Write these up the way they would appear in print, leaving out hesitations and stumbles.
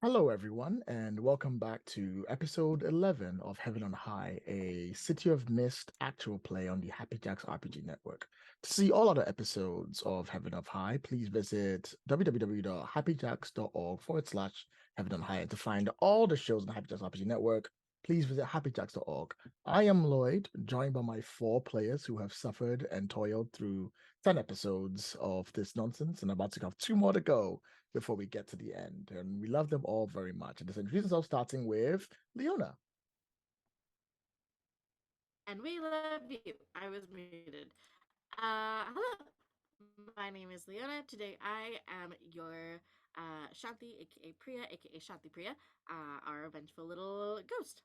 Hello, everyone, and welcome back to episode 11 of Heaven on High, a City of Mist actual play on the Happy Jacks RPG Network. To see all other episodes of Heaven of High, please visit www.happyjacks.org/Heaven on High. And to find all the shows on the Happy Jacks RPG Network, please visit happyjacks.org. I am Lloyd, joined by my four players who have suffered and toiled through 10 episodes of this nonsense and about to have two more to go before we get to the end. And we love them all very much. And this introduces ourselves starting with Leona. And we love you. I was muted. Hello. My name is Leona. Today I am your Shanti, aka Priya, aka Shanti Priya, our vengeful little ghost.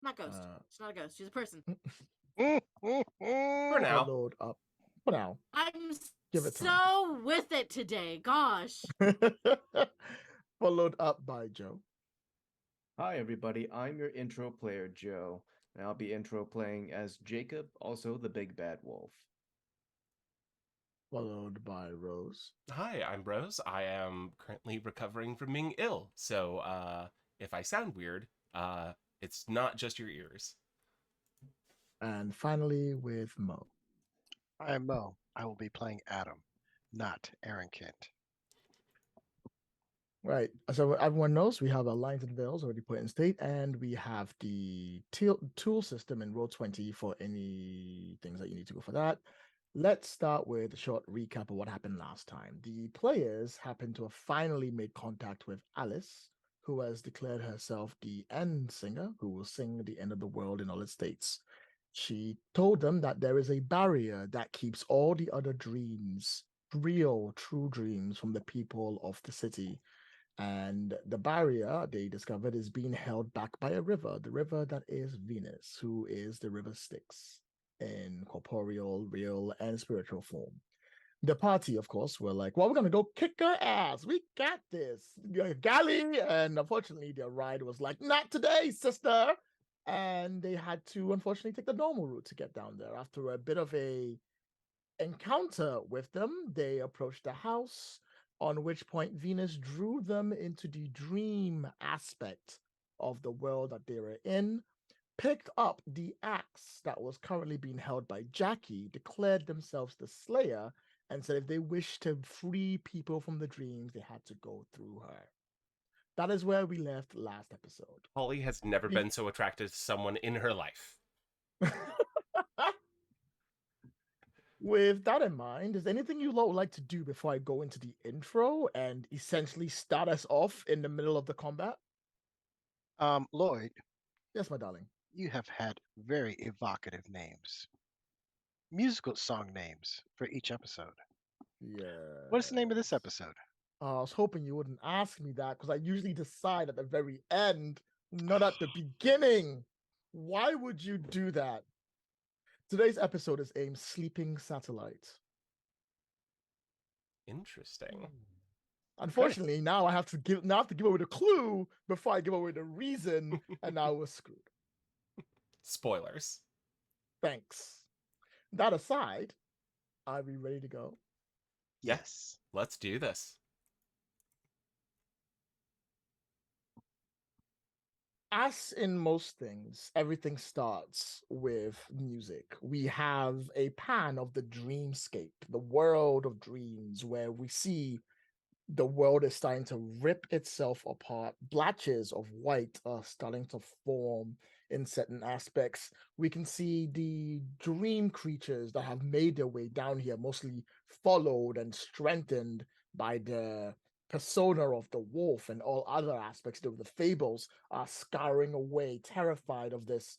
Not ghost. Uh, She's not a ghost. She's a person. For now. Followed up for now. I'm Give it time. so with it today. Gosh. Followed up by Joe. Hi, everybody. I'm your intro player, Joe, and I'll be intro playing as Jacob, also the big bad wolf. Followed by Rose. Hi, I'm Rose. I am currently recovering from being ill. So if I sound weird, it's not just your ears. And finally with Mo. I am Mo. I will be playing Adam, not Aaron Kent. Right. So everyone knows we have our lines and veils already put in state, and we have the tool system in Roll20 for any things that you need to go for that. Let's start with a short recap of what happened last time. The players happen to have finally made contact with Alice, who has declared herself the end singer, who will sing the end of the world in all its states. She told them that there is a barrier that keeps all the other dreams, real, true dreams, from the people of the city. And the barrier, they discovered, is being held back by a river, the river that is Venus, who is the river Styx in corporeal, real, and spiritual form. The party, of course, were like, well, we're going to go kick her ass. We got this. Galley. And unfortunately, their ride was like, not today, sister. And they had to, unfortunately, take the normal route to get down there. After a bit of a encounter with them, they approached the house, on which point Venus drew them into the dream aspect of the world that they were in, picked up the axe that was currently being held by Jackie, declared themselves the Slayer, and said if they wished to free people from the dreams, they had to go through her. That is where we left last episode. Holly has never been so attracted to someone in her life. With that in mind, is there anything you lot would like to do before I go into the intro and essentially start us off in the middle of the combat? Lloyd, Yes, my darling. you have had very evocative names, musical song names for each episode. Yeah. What is the name of this episode? I was hoping you wouldn't ask me that because I usually decide at the very end, not at the beginning. Why would you do that? Today's episode is aimed Sleeping Satellite. Interesting. Unfortunately, now I have to give away the clue before I give away the reason, and now we're screwed. Spoilers. Thanks. That aside, are we ready to go? Yes. Let's do this. As in most things, everything starts with music. We have a pan of the dreamscape, the world of dreams, where we see the world is starting to rip itself apart. Blotches of white are starting to form in certain aspects. We can see the dream creatures that have made their way down here, mostly followed and strengthened by the persona of the wolf, and all other aspects of the fables are scouring away, terrified of this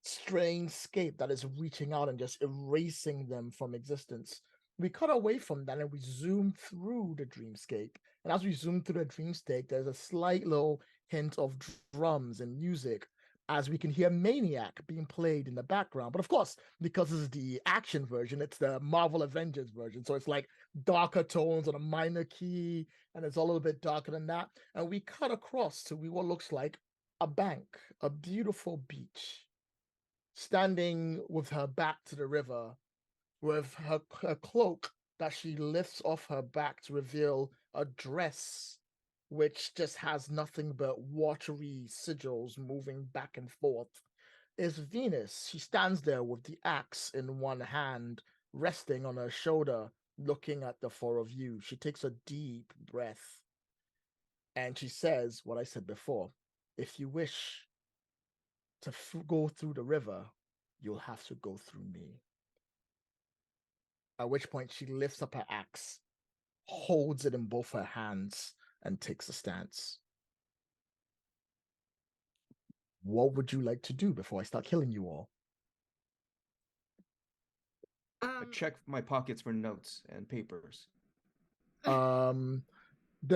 strange scape that is reaching out and just erasing them from existence. We cut away from that and we zoom through the dreamscape. And as we zoom through the dreamscape, there's a slight little hint of drums and music as we can hear Maniac being played in the background. But of course, because this is the action version, it's the Marvel Avengers version. So it's like darker tones on a minor key, and it's a little bit darker than that. And we cut across to what looks like a bank, a beautiful beach, standing with her back to the river, with her cloak that she lifts off her back to reveal a dress which just has nothing but watery sigils moving back and forth, is Venus. She stands there with the axe in one hand, resting on her shoulder, looking at the four of you. She takes a deep breath and she says what I said before. If you wish to go through the river, you'll have to go through me. At which point she lifts up her axe, holds it in both her hands, and takes a stance. What would you like to do before I start killing you all? I check my pockets for notes and papers. The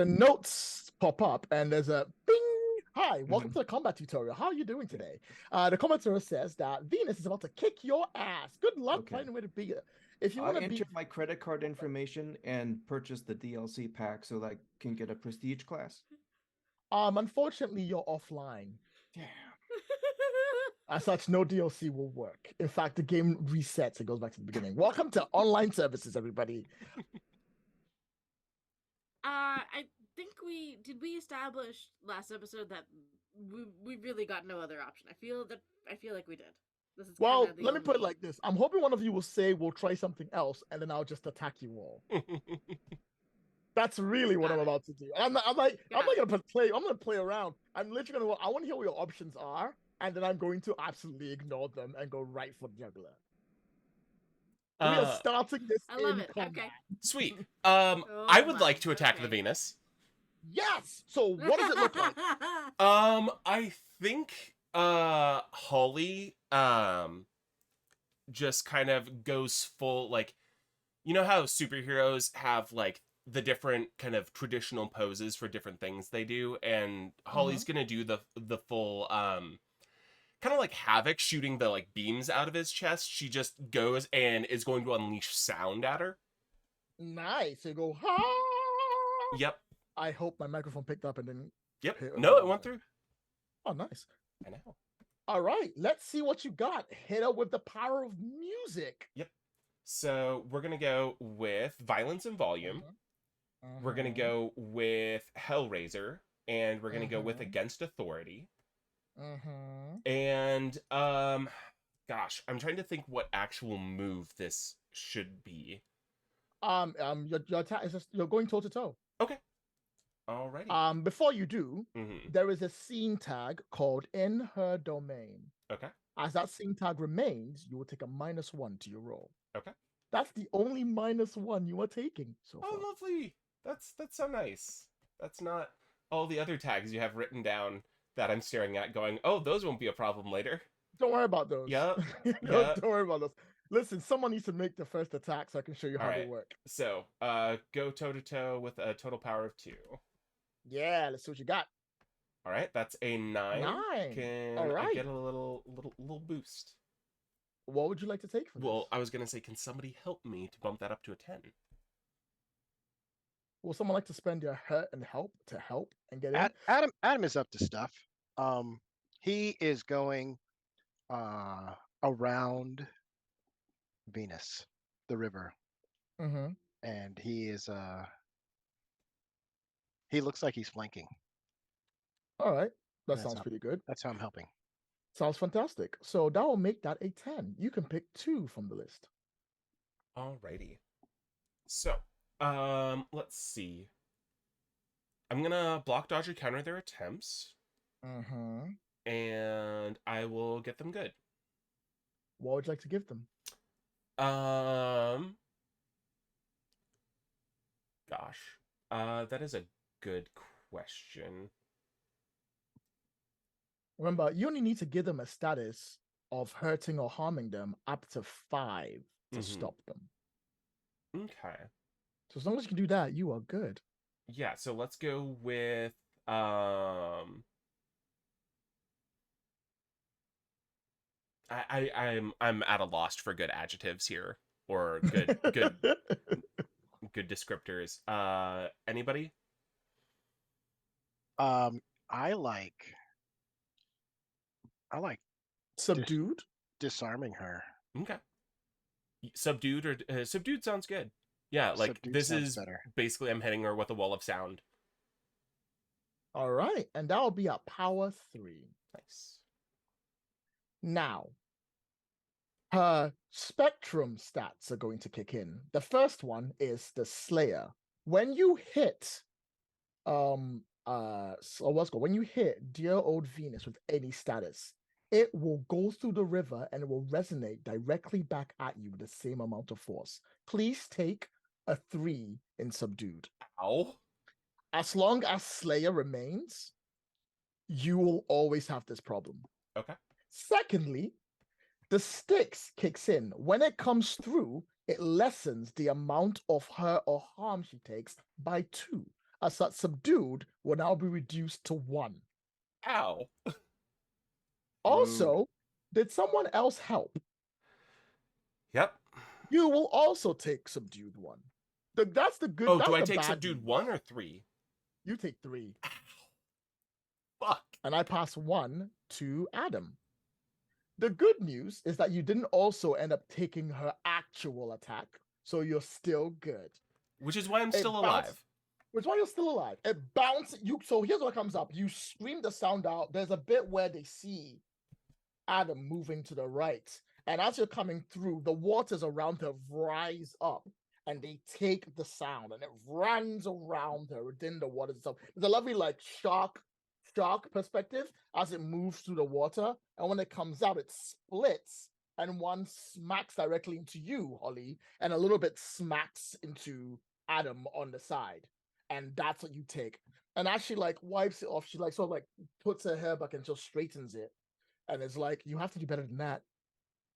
notes pop up and there's a bing. Hi, welcome to the combat tutorial. How are you doing today? The combat tutorial says that Venus is about to kick your ass. Good luck finding a way to beat it. If you want to enter beat my credit card information and purchase the DLC pack so that I can get a prestige class. Unfortunately, you're offline. Damn. As such, no DLC will work. In fact, the game resets and goes back to the beginning. Welcome to online services, everybody. I think we establish last episode that we really got no other option. I feel like we did. This is well, let me put it like this. I'm hoping one of you will say we'll try something else, and then I'll just attack you all. That's really what I'm about to do. I'm not gonna play. I'm gonna play around. I'm literally gonna. I want to hear what your options are, and then I'm going to absolutely ignore them and go right for the juggler. We are starting this. I love it. Combat. Okay. Sweet. I would like to attack the Venus. Yes. So what does it look like? I think Holly just kind of goes full, like, you know how superheroes have like the different kind of traditional poses for different things they do, and Holly's gonna do the full kind of like Havoc shooting the like beams out of his chest. She just goes and is going to unleash sound at her. Nice. So you go, ha! Yep. I hope my microphone picked up and didn't. Yep. No, it went through. Oh, nice. I know. All right. Let's see what you got. Hit her with the power of music. Yep. So we're going to go with Violence and Volume. We're going to go with Hellraiser. And we're going to go with Against Authority. And, gosh, I'm trying to think what actual move this should be. Your attack is just, you're going toe to toe. Okay. Alrighty. Before you do, there is a scene tag called In Her Domain. Okay. As that scene tag remains, you will take a -1 to your roll. Okay. That's the only -1 you are taking so far. Oh, lovely. That's so nice. That's not all the other tags you have written down that I'm staring at going, oh, those won't be a problem later. Don't worry about those. Yep. Don't worry about those. Listen, someone needs to make the first attack so I can show you how they work. So, go toe-to-toe with a total power of 2. Yeah, let's see what you got. All right, that's a 9. 9. Can all right. I get a little boost? What would you like to take for this? Well, I was going to say, can somebody help me to bump that up to a 10? Will someone like to spend their hurt and help and get in? Adam is up to stuff. He is going around Venus, the river, and he is he looks like he's flanking. All right, that sounds pretty good. That's how I'm helping. Sounds fantastic. So that will make that a 10. You can pick 2 from the list. Alrighty. So, let's see. I'm gonna block, dodge, or counter their attempts. And I will get them good. What would you like to give them? Gosh. That is a good question. Remember, you only need to give them a status of hurting or harming them up to 5 to stop them. Okay. So as long as you can do that, you are good. Yeah, so let's go with I'm at a loss for good adjectives here, or good good descriptors. Anybody? I like subdued, disarming her. Okay. Subdued or subdued sounds good. Yeah, like Subdued this sounds is better. basically I'm hitting her with a wall of sound. All right, and that will be a power 3. Nice. Now, her spectrum stats are going to kick in. The first one is the Slayer. When you hit when you hit dear old Venus with any status, it will go through the river and it will resonate directly back at you with the same amount of force. Please take a 3 in subdued. Ow. As long as Slayer remains, you will always have this problem. Okay. Secondly, the Styx kicks in. When it comes through, it lessens the amount of her or harm she takes by 2. As such, subdued will now be reduced to 1. Ow. Also, did someone else help? Yep. You will also take subdued 1. That's the good. Oh, that's do I the take bad subdued news. 1 or 3? You take 3. Fuck. And I pass 1 to Adam. The good news is that you didn't also end up taking her actual attack, so you're still good. Which is why I'm It still bounced- alive. Which is why you're still alive. It bounces you. So here's what comes up. You scream the sound out. There's a bit where they see Adam moving to the right. And as you're coming through, the waters around her rise up and they take the sound and it runs around her within the water itself. There's a lovely like shark perspective as it moves through the water. And when it comes out, it splits and one smacks directly into you, Holly, and a little bit smacks into Adam on the side. And that's what you take. And as she like wipes it off, she like sort of like puts her hair back and just straightens it. And it's like, you have to do better than that.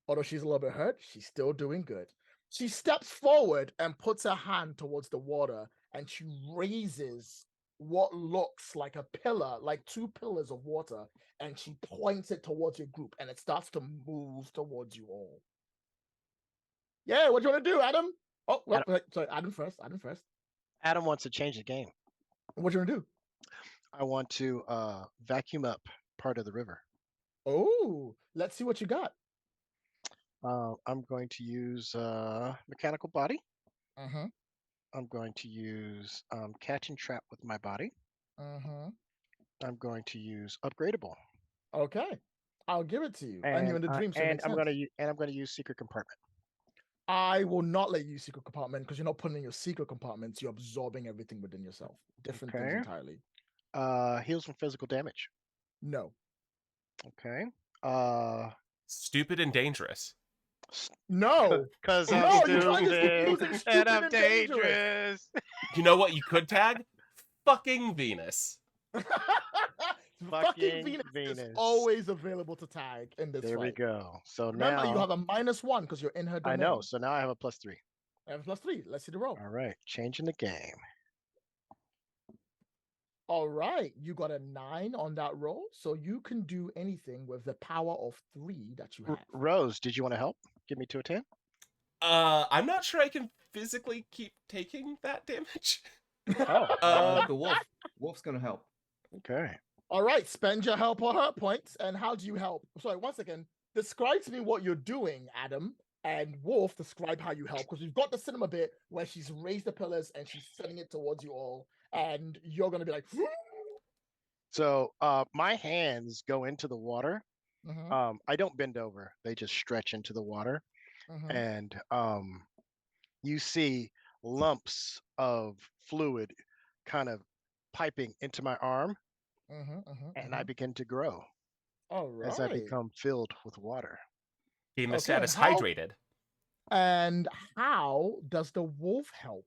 Although she's a little bit hurt, she's still doing good. She steps forward and puts her hand towards the water and she raises what looks like a pillar, like 2 pillars of water, and she points it towards your group and it starts to move towards you all. Yeah, what do you want to do, Adam? Oh, well, sorry, Adam first. Adam wants to change the game. What do you want to do? I want to vacuum up part of the river. Oh, let's see what you got. I'm going to use mechanical body. Uh-huh. I'm going to use catch and trap with my body. Uh-huh. I'm going to use upgradable. Okay. I'll give it to you. And you're in the dream, so it makes I'm sense. going to use secret compartment. I will not let you use secret compartment because you're not putting in your secret compartments. You're absorbing everything within yourself. Different things entirely. Heals from physical damage. No. Okay. Stupid and dangerous. No. Because No, I'm you can't just keep stupid using stupid and I'm and dangerous. dangerous. You know what you could tag? Fucking Venus. Fucking Venus is always available to tag in this There fight. we go. So remember, now you have a -1 because you're in her domain. I know. So now I have a +3. I have a +3. Let's see the roll. All right. Changing the game. All right. You got a 9 on that roll. So you can do anything with the power of 3 that you have. Rose, did you want to help? Give me 2 of 10. I'm not sure I can physically keep taking that damage. Oh. The wolf's gonna help. Okay. All right, spend your help or hurt points. And how do you help? Sorry, once again, describe to me what you're doing, Adam. And Wolf, describe how you help. Because we've got the cinema bit where she's raised the pillars and she's sending it towards you all. And you're going to be like... So my hands go into the water. I don't bend over. They just stretch into the water. And you see lumps of fluid kind of piping into my arm. And I begin to grow as I become filled with water. Game the status hydrated. And how does the wolf help?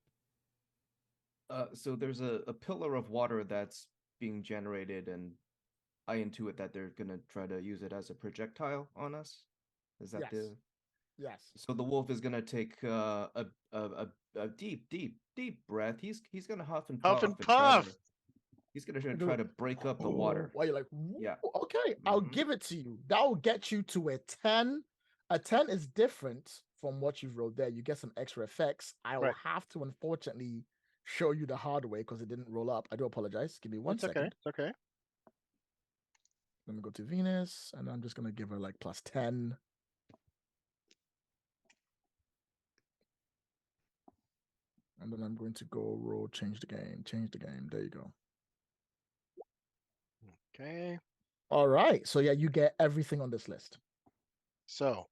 So there's a pillar of water that's being generated, and I intuit that they're gonna try to use it as a projectile on us. Is that the? Yes. So the wolf is gonna take a deep breath. He's gonna huff and puff. He's gonna try to break up the water. Why you're like, yeah. Okay, I'll give it to you. That will get you to a 10. A 10 is different from what you've rolled there. You get some extra effects. I will have to, unfortunately, show you the hard way because it didn't roll up. I do apologize. Give me one second. It's okay. Let me go to Venus, and I'm just gonna give her like +10. And then I'm going to go roll, change the game. There you go. Okay. All right. So yeah, you get everything on this list. So,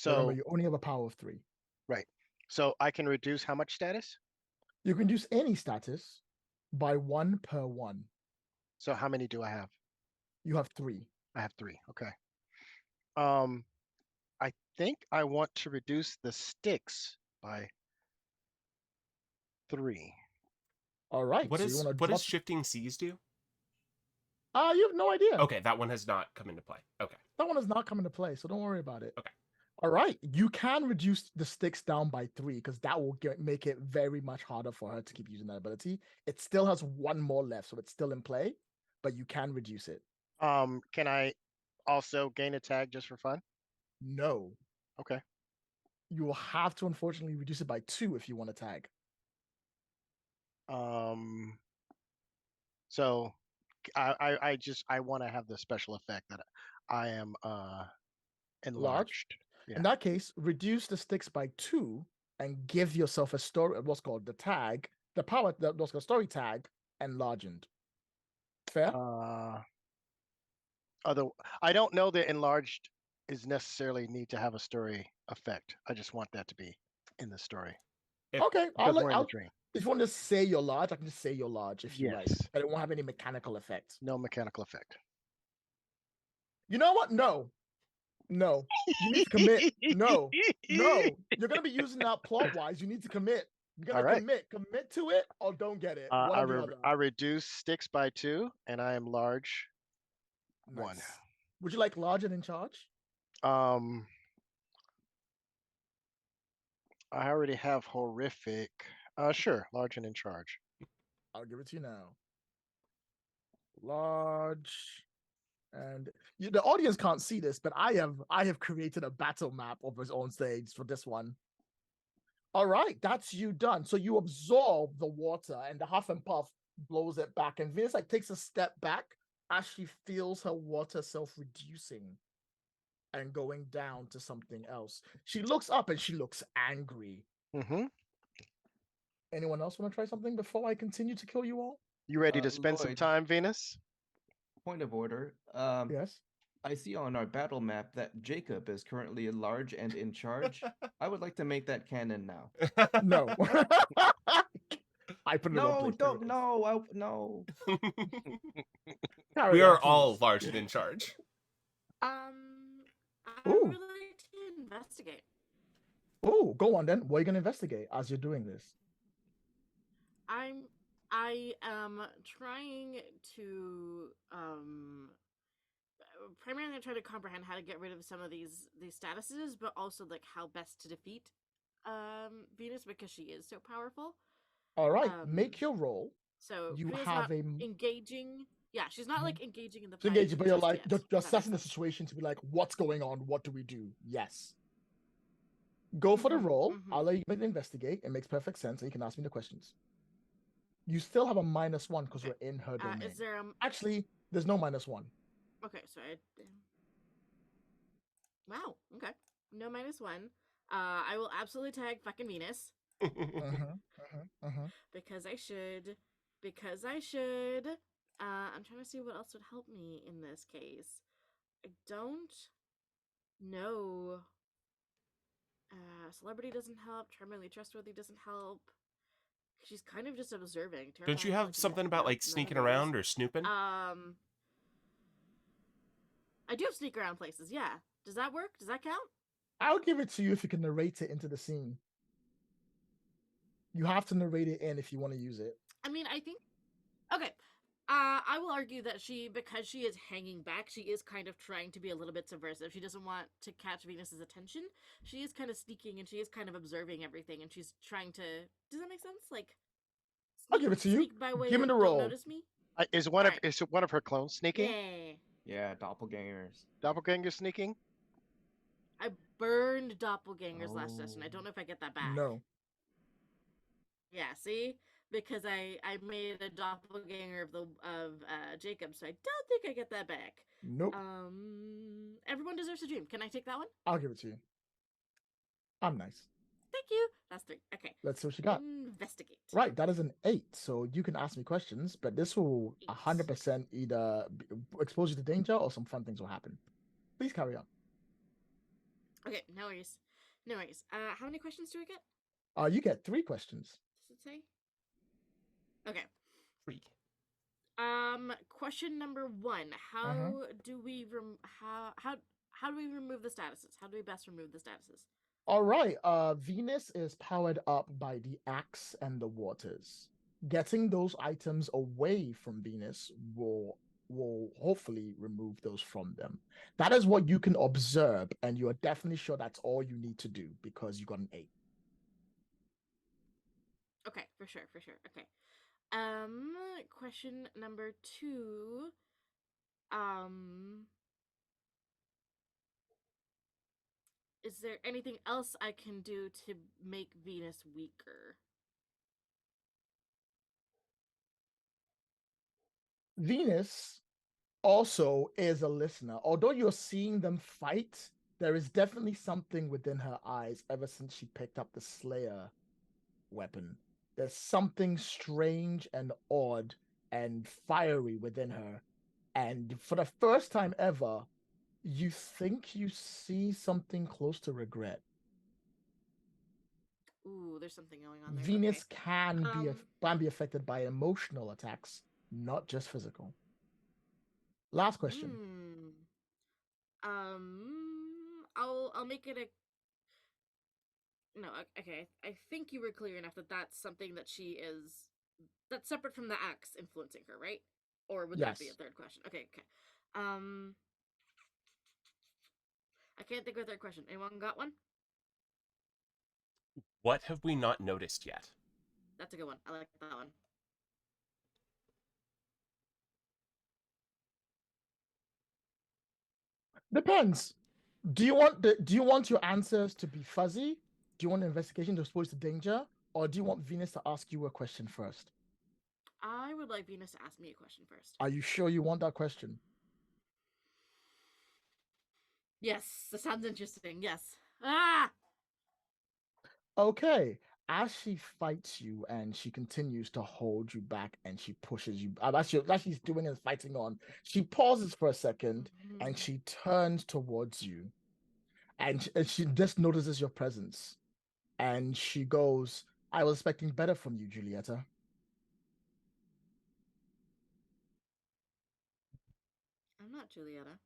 Remember, you only have a power of 3. right. So I can reduce how much status? You can reduce any status by 1 per 1. So how many do I have? You have 3. I have 3. Okay. I think I want to reduce the sticks by 3. All right. What so you want to what drop? does shifting seas do? You have no idea. Okay, that one has not come into play. Okay. That one has not come into play, so don't worry about it. Okay. All right. You can reduce the sticks down by 3 because that will make it very much harder for her to keep using that ability. It still has 1 more left, so it's still in play, but you can reduce it. Can I also gain a tag just for fun? No. Okay. You will have to unfortunately reduce it by 2 if you want to tag. So I want to have the special effect that I am enlarged. Yeah. In that case, reduce the sticks by 2 and give yourself a story, what's called the tag, the power, what's called story tag, enlarged. Fair? I don't know that enlarged is necessarily need to have a story effect. I just want that to be in the story. Okay, we're in the dream. If you want to say you're large, I can just say you're large if you like. But it won't have any mechanical effect. No mechanical effect. You know what? No. You need to commit. No. You're gonna be using that plot wise. You need to commit. You're gonna commit to it or don't get it. I reduce sticks by 2 and I am large. Nice. 1. Would you like large and in charge? I already have horrific. Sure, large and in charge. I'll give it to you now. Large, and the audience can't see this, but I have created a battle map of his own stage for this one. All right, that's you done. So you absorb the water, and the huff and puff blows it back, and Venus takes a step back as she feels her water self reducing and going down to something else. She looks up and she looks angry. Anyone else want to try something before I continue to kill you all? You ready to spend some time, Venus? Point of order. Yes. I see on our battle map that Jacob is currently large and in charge. I would like to make that canon now. No. I put it no, don't, no, no. We are all large and in charge. I would like to investigate. Oh, go on then. What are you gonna investigate as you're doing this? I am trying to primarily try to comprehend how to get rid of some of these statuses, but also like how best to defeat Venus because she is so powerful. All right, make your roll. So you Priya's have not engaging. Yeah, she's not like engaging in the fight. Engaging, but you're like you're assessing the situation to be like, what's going on? What do we do? Yes. Go for the roll. I'll let you investigate. It makes perfect sense, and you can ask me the questions. You still have a -1 because we're in her domain. Is there Actually, there's no -1. Okay, so wow. Okay, no -1. I will absolutely tag fucking Venus. Because I should. I'm trying to see what else would help me in this case. I don't know. Celebrity doesn't help. Charmingly trustworthy doesn't help. She's kind of just observing. Don't you have something about like sneaking around or snooping? I do have sneak around places. Yeah. Does that work? Does that count? I'll give it to you if you can narrate it into the scene. You have to narrate it in if you want to use it. I mean, I think. Okay. I will argue that because she is hanging back, she is kind of trying to be a little bit subversive. She doesn't want to catch Venus's attention. She is kind of sneaking and she is kind of observing everything, and she's trying to. Does that make sense? Like, I'll give it to you. Give me the roll. Notice me. Is one of her clones sneaking? Yeah, doppelgangers. Doppelganger sneaking. I burned doppelgangers last session. I don't know if I get that back. No. Yeah, see? Because I made a doppelganger of Jacob, so I don't think I get that back. Nope. Everyone deserves a dream. Can I take that one? I'll give it to you. I'm nice. Thank you. That's 3. Okay. Let's see what you got. Investigate. Right, that is an 8. So you can ask me questions, but this will 8. 100% either expose you to danger or some fun things will happen. Please carry on. Okay, no worries. No worries. How many questions do I get? You get 3 questions. Does it say? Okay. 3. Question number 1. How do we how do we remove the statuses? How do we best remove the statuses? All right. Venus is powered up by the axe and the waters. Getting those items away from Venus will hopefully remove those from them. That is what you can observe, and you are definitely sure that's all you need to do because you got an 8. Okay, for sure. Okay. Question number 2. Is there anything else I can do to make Venus weaker? Venus also is a listener. Although you're seeing them fight, there is definitely something within her eyes ever since she picked up the Slayer weapon. There's something strange and odd and fiery within her. And for the first time ever, you think you see something close to regret. Ooh, there's something going on there. Venus Okay. can be affected by emotional attacks, not just physical. Last question. I'll make it a no. Okay, I think you were clear enough that that's something that that's separate from the axe influencing her, right? Or would that be a third question? Okay. I can't think of a third question. Anyone got one? What have we not noticed yet? That's a good one. I like that one. Depends. Do you want your answers to be fuzzy? Do you want the investigation to expose to danger? Or do you want Venus to ask you a question first? I would like Venus to ask me a question first. Are you sure you want that question? Yes, that sounds interesting. Yes. Ah! Okay. As she fights you and she continues to hold you back and she pushes you, as she's doing and fighting on, she pauses for a second and she turns towards you. And she just notices your presence. And she goes, I was expecting better from you, Julieta. I'm not Julieta.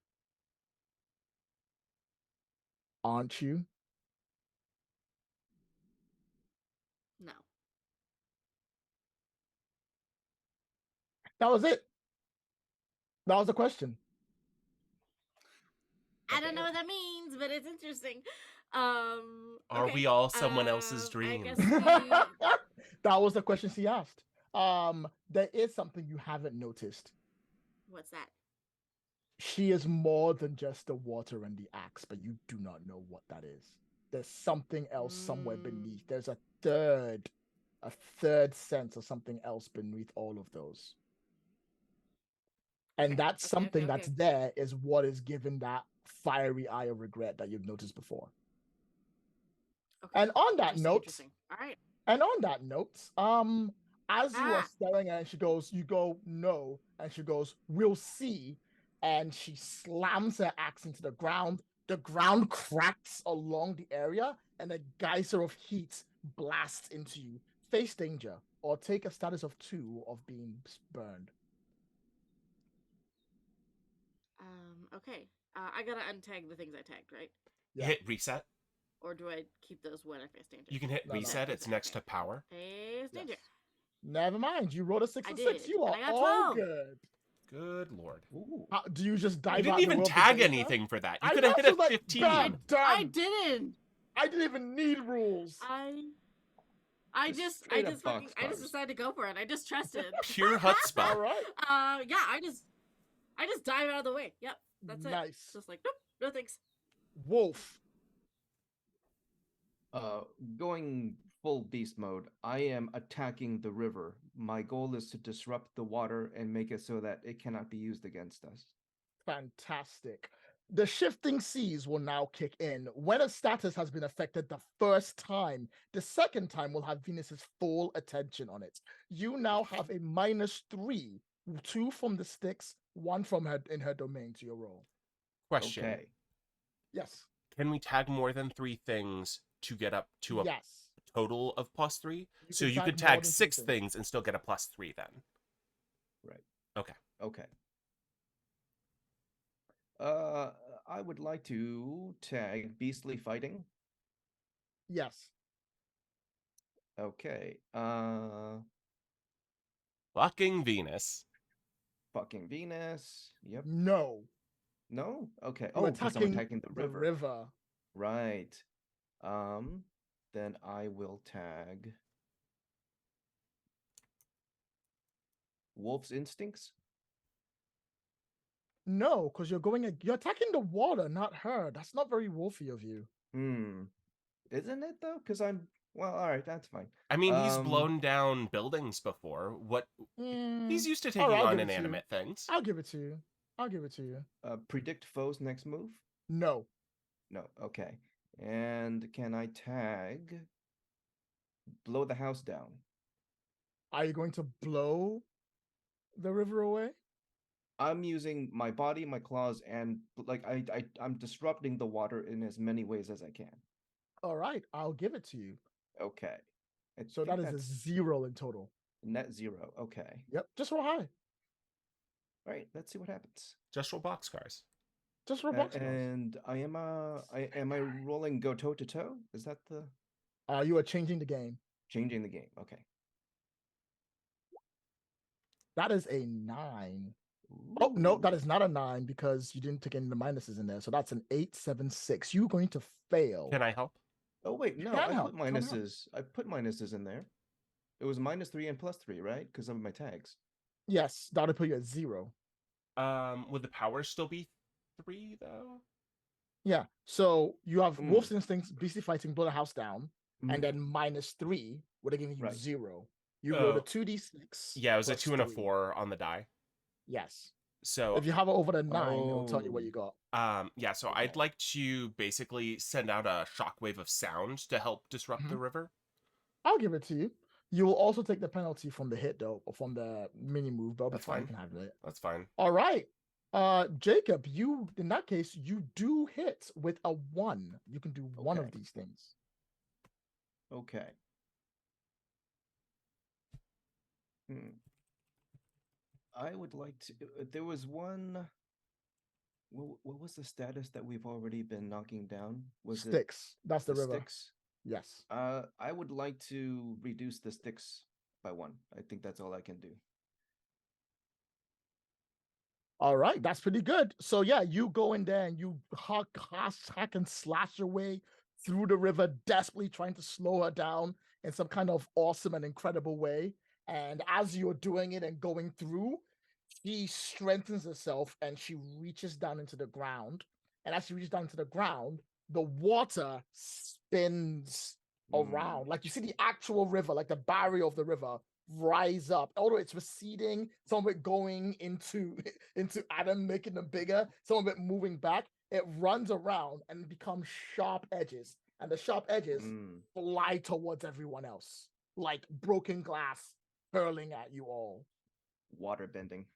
Aren't you? No. That was it. That was the question. I don't know what that means, but it's interesting. Are we all someone else's dream? I guess that was the question she asked. There is something you haven't noticed. What's that? She is more than just the water and the axe, but you do not know what that is. There's something else somewhere beneath. There's a third sense of something else beneath all of those. And that's something that's there is what is given that fiery eye of regret that you've noticed before. Okay. And on that note, all right. And on that note, as you are staring at it, she goes, you go, no. And she goes, we'll see. And she slams her axe into the ground. The ground cracks along the area, and a geyser of heat blasts into you. Face danger, or take a status of 2 of being burned. Okay. I gotta untag the things I tagged, right? Yeah. Hit reset. Or do I keep those when I face danger? You can hit reset. It's next to power. Face danger. Never mind. You rolled a 6 and 6. You are all good. Good lord. Do you just dive out? You didn't even tag anything for that. You could have hit a 15. I didn't. I didn't even need rules. I just decided to go for it. I just trusted. Pure chutzpah. All right. Yeah, I just dive out of the way. Yep, that's nice. It. Just like, nope, no thanks. Wolf. Going full beast mode, I am attacking the river. My goal is to disrupt the water and make it so that it cannot be used against us. Fantastic. The shifting seas will now kick in. When a status has been affected the first time, the second time will have Venus's full attention on it. You now have a -3, 2 from the sticks, 1 from her in her domain to your roll. Question. Okay. Yes. Can we tag more than 3 things to get up to a Yes. total of +3? You So can you tag could more tag than 6 3 things and still get a +3 then. Right. Okay. Okay. I would like to tag beastly fighting. Yes. Okay. Fucking Venus. Fucking Venus. Yep. No. No? Okay. You're Oh, because I'm attacking the the river. river. Right. Then I will tag Wolf's Instincts. No, because you're attacking the water, not her. That's not very wolfy of you. Isn't it though? Because I'm well, all right, that's fine. I mean, he's blown down buildings before. What? He's used to All taking right, I'll on give it to you. inanimate things. I'll give it to you. I'll give it to you. Predict foe's next move? No. No, okay. And can I tag blow the house down? Are you going to blow the river away? I'm using my body, my claws, and like I'm disrupting the water in as many ways as I can. All right, I'll give it to you. Okay. So that is a 0 in total. Net 0. Okay. Yep. Just roll high. All right. Let's see what happens. Just roll boxcars. Just roll boxcars. And am I rolling go toe to toe? Is that the? You are changing the game. Changing the game. Okay. That is a 9. Ooh. Oh no, that is not a 9 because you didn't take any of the minuses in there. So that's an 8, 7, 6. You're going to fail. Can I help? Oh wait, You no, can I help. put Come help. minuses. I put minuses in there. It was -3 and +3, right? Because of my tags. Yes, that'll put you at 0. Would the power still be 3 though? Yeah. So you have Wolf's Instincts, Beastly Fighting, blow the house down, and then -3 would have given you Right. 0. You rolled a 2d6. Yeah, it was a plus 2 and a 3. 4 on the die. Yes. So if you have it over the 9, it'll tell you what you got. Yeah, so I'd like to basically send out a shockwave of sound to help disrupt the river. I'll give it to you. You will also take the penalty from the hit though, or from the mini move. That'll be That's fine. fine. You can handle it. That's fine. All right. Jacob, you in that case, you do hit with a 1. You can do one of these things. Okay. I would like to. There was one. What was the status that we've already been knocking down? Was sticks? That's the river. Sticks. Yes. I would like to reduce the sticks by 1. I think that's all I can do. All right, that's pretty good. So yeah, you go in there and you hack and slash your way through the river, desperately trying to slow her down in some kind of awesome and incredible way. And as you're doing it and going through, she strengthens herself and she reaches down into the ground. And as she reaches down into the ground, the water spins around. Like you see the actual river, like the barrier of the river rise up. Although it's receding, some of it going into Adam, making them bigger, some of it moving back. It runs around and becomes sharp edges. And the sharp edges fly towards everyone else, like broken glass hurling at you all. Water bending.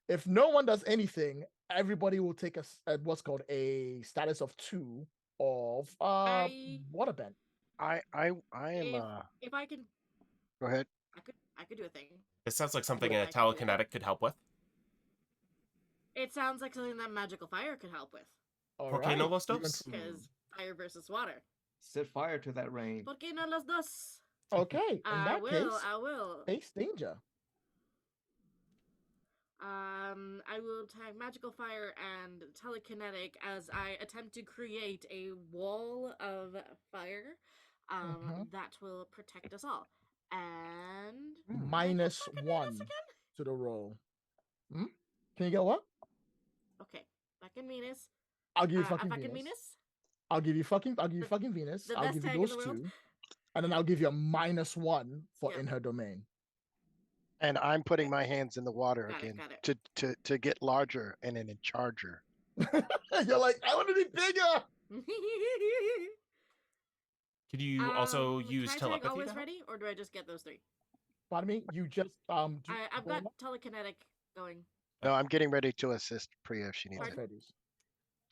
If no one does anything, everybody will take what's called a status of 2 of water bend. I am if I can go ahead. I could do a thing. It sounds like something a telekinetic could help with. It sounds like something that magical fire could help with. ¿Por qué no los dos? Because fire versus water. Set fire to that rain. ¿Por qué no los dos? Okay, in that case, I will. Face danger. I will tag magical fire and telekinetic as I attempt to create a wall of fire that will protect us all. And -1 to the roll. Can you get what? Okay, fucking Venus. I'll give you fucking Venus. I'll give you fucking Venus. I'll give you those 2. And then I'll give you a -1 for in her domain. And I'm putting my hands in the water Got it, again got it. to get larger and then in charger. You're like, I want to be bigger. Could you also use can I tag telepathy? always to help? ready, or do I just get those 3? Pardon me. You just I've got telekinetic going. No, I'm getting ready to assist Priya if she needs Pardon? it.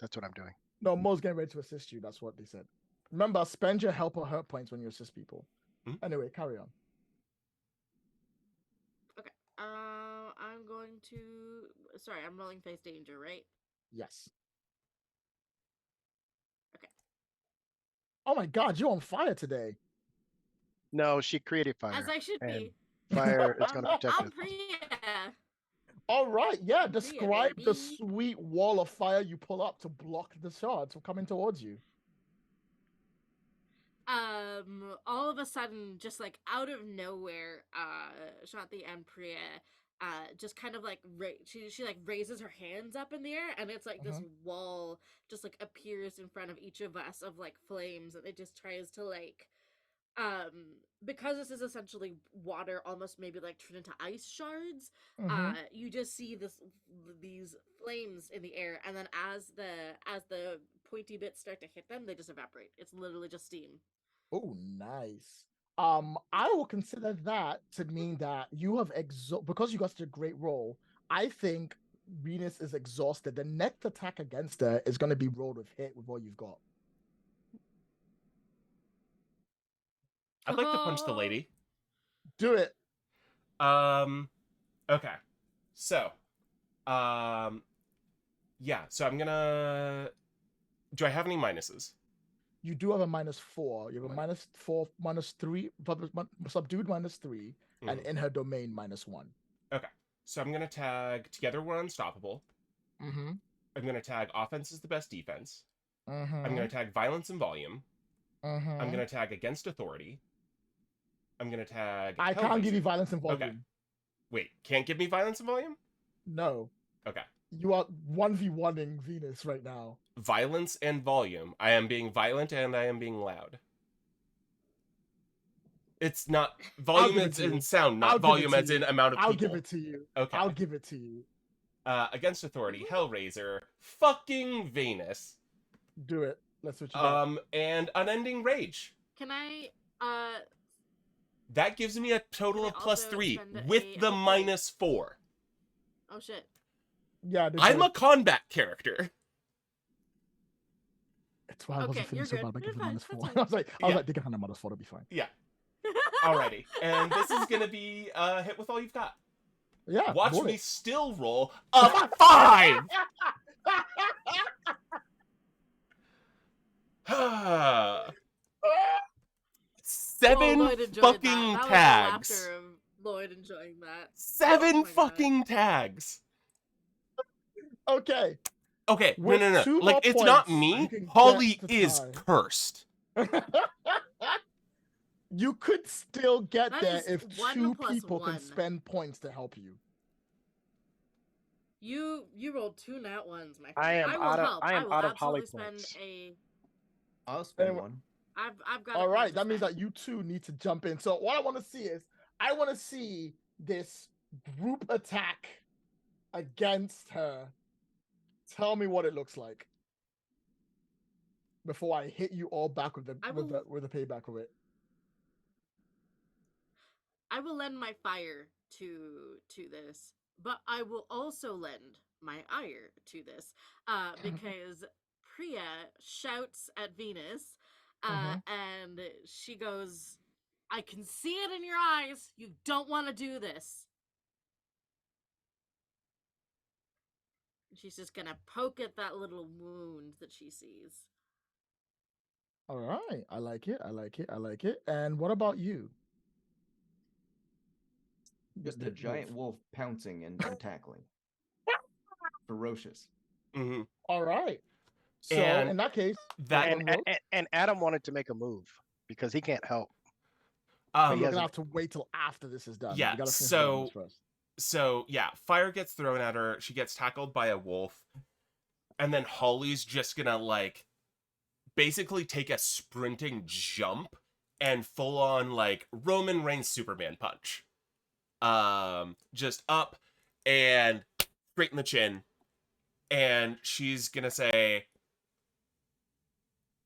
That's what I'm doing. No, Mo's getting ready to assist you. That's what they said. Remember, spend your help or hurt points when you assist people. Anyway, carry on. Okay. I'm going to. Sorry, I'm rolling face danger, right? Yes. Okay. Oh my God, you're on fire today. No, she created fire. As I should be. Fire is going to protect I'm us. Priya. All right, yeah. Priya, Describe the baby. sweet wall of fire you pull up to block the shards from coming towards you. All of a sudden, just like out of nowhere, Shanti and Priya, just kind of like she like raises her hands up in the air, and it's like this wall just like appears in front of each of us of like flames, and it just tries to like, because this is essentially water, almost maybe like turned into ice shards. You just see these flames in the air, and then as the pointy bits start to hit them, they just evaporate. It's literally just steam. Oh, nice. I will consider that to mean that you have because you got such a great roll. I think Venus is exhausted. The next attack against her is going to be rolled with hit with what you've got. I'd like to punch the lady. Do it. Okay. So, yeah. So I'm gonna. Do I have any minuses? You do have a -4. You have a -4, -3, subdued -3, and in her domain -1. Okay. So I'm gonna tag Together We're Unstoppable. I'm gonna tag Offense is the Best Defense. I'm gonna tag Violence and Volume. I'm gonna tag Against Authority. I'm gonna tag. I can't give you Violence and Volume. Okay. Wait, can't give me Violence and Volume? No. Okay. You are 1v1ing Venus right now. Violence and volume. I am being violent and I am being loud. It's not volume as in sound, not volume as in amount of people. I'll give it to you. Okay. I'll give it to you. Against Authority, Hellraiser, fucking Venus. Do it. Let's switch it and Unending Rage. Can I That gives me a total of +3 with the -4. Oh shit. Yeah, I'm a combat character. That's why I wasn't feeling so bad by giving -4. I was like, they can handle -4, it'll be fine. Yeah. Alrighty. And this is gonna be hit with all you've got. Yeah. Watch me still roll a 5! Seven fucking tags. Was the laughter of Lloyd enjoying that. 7 fucking tags. Okay. Okay, no. Like, it's not me. Holly is cursed. You could still get that there if 2 people 1. can spend points to help you. You rolled 2 nat ones, my friend. I am out of Holly spend points. I'll spend one. I've got. All right, that means that you 2 need to jump in. So what I want to see is, I want to see this group attack against her. Tell me what it looks like before I hit you all back with the payback of it. I will lend my fire to this, but I will also lend my ire to this, because Priya shouts at Venus, and she goes, "I can see it in your eyes. You don't want to do this." She's just gonna poke at that little wound that she sees. All right, I like it. And what about you? Just a giant wolf pouncing and tackling. Ferocious. All right. So and in that case, and Adam wanted to make a move because he can't help. You're gonna have to wait till after this is done. Yeah. So yeah, fire gets thrown at her. She gets tackled by a wolf, and then Holly's just gonna like basically take a sprinting jump and full on like Roman Reigns Superman punch. just up and straight in the chin, and she's gonna say,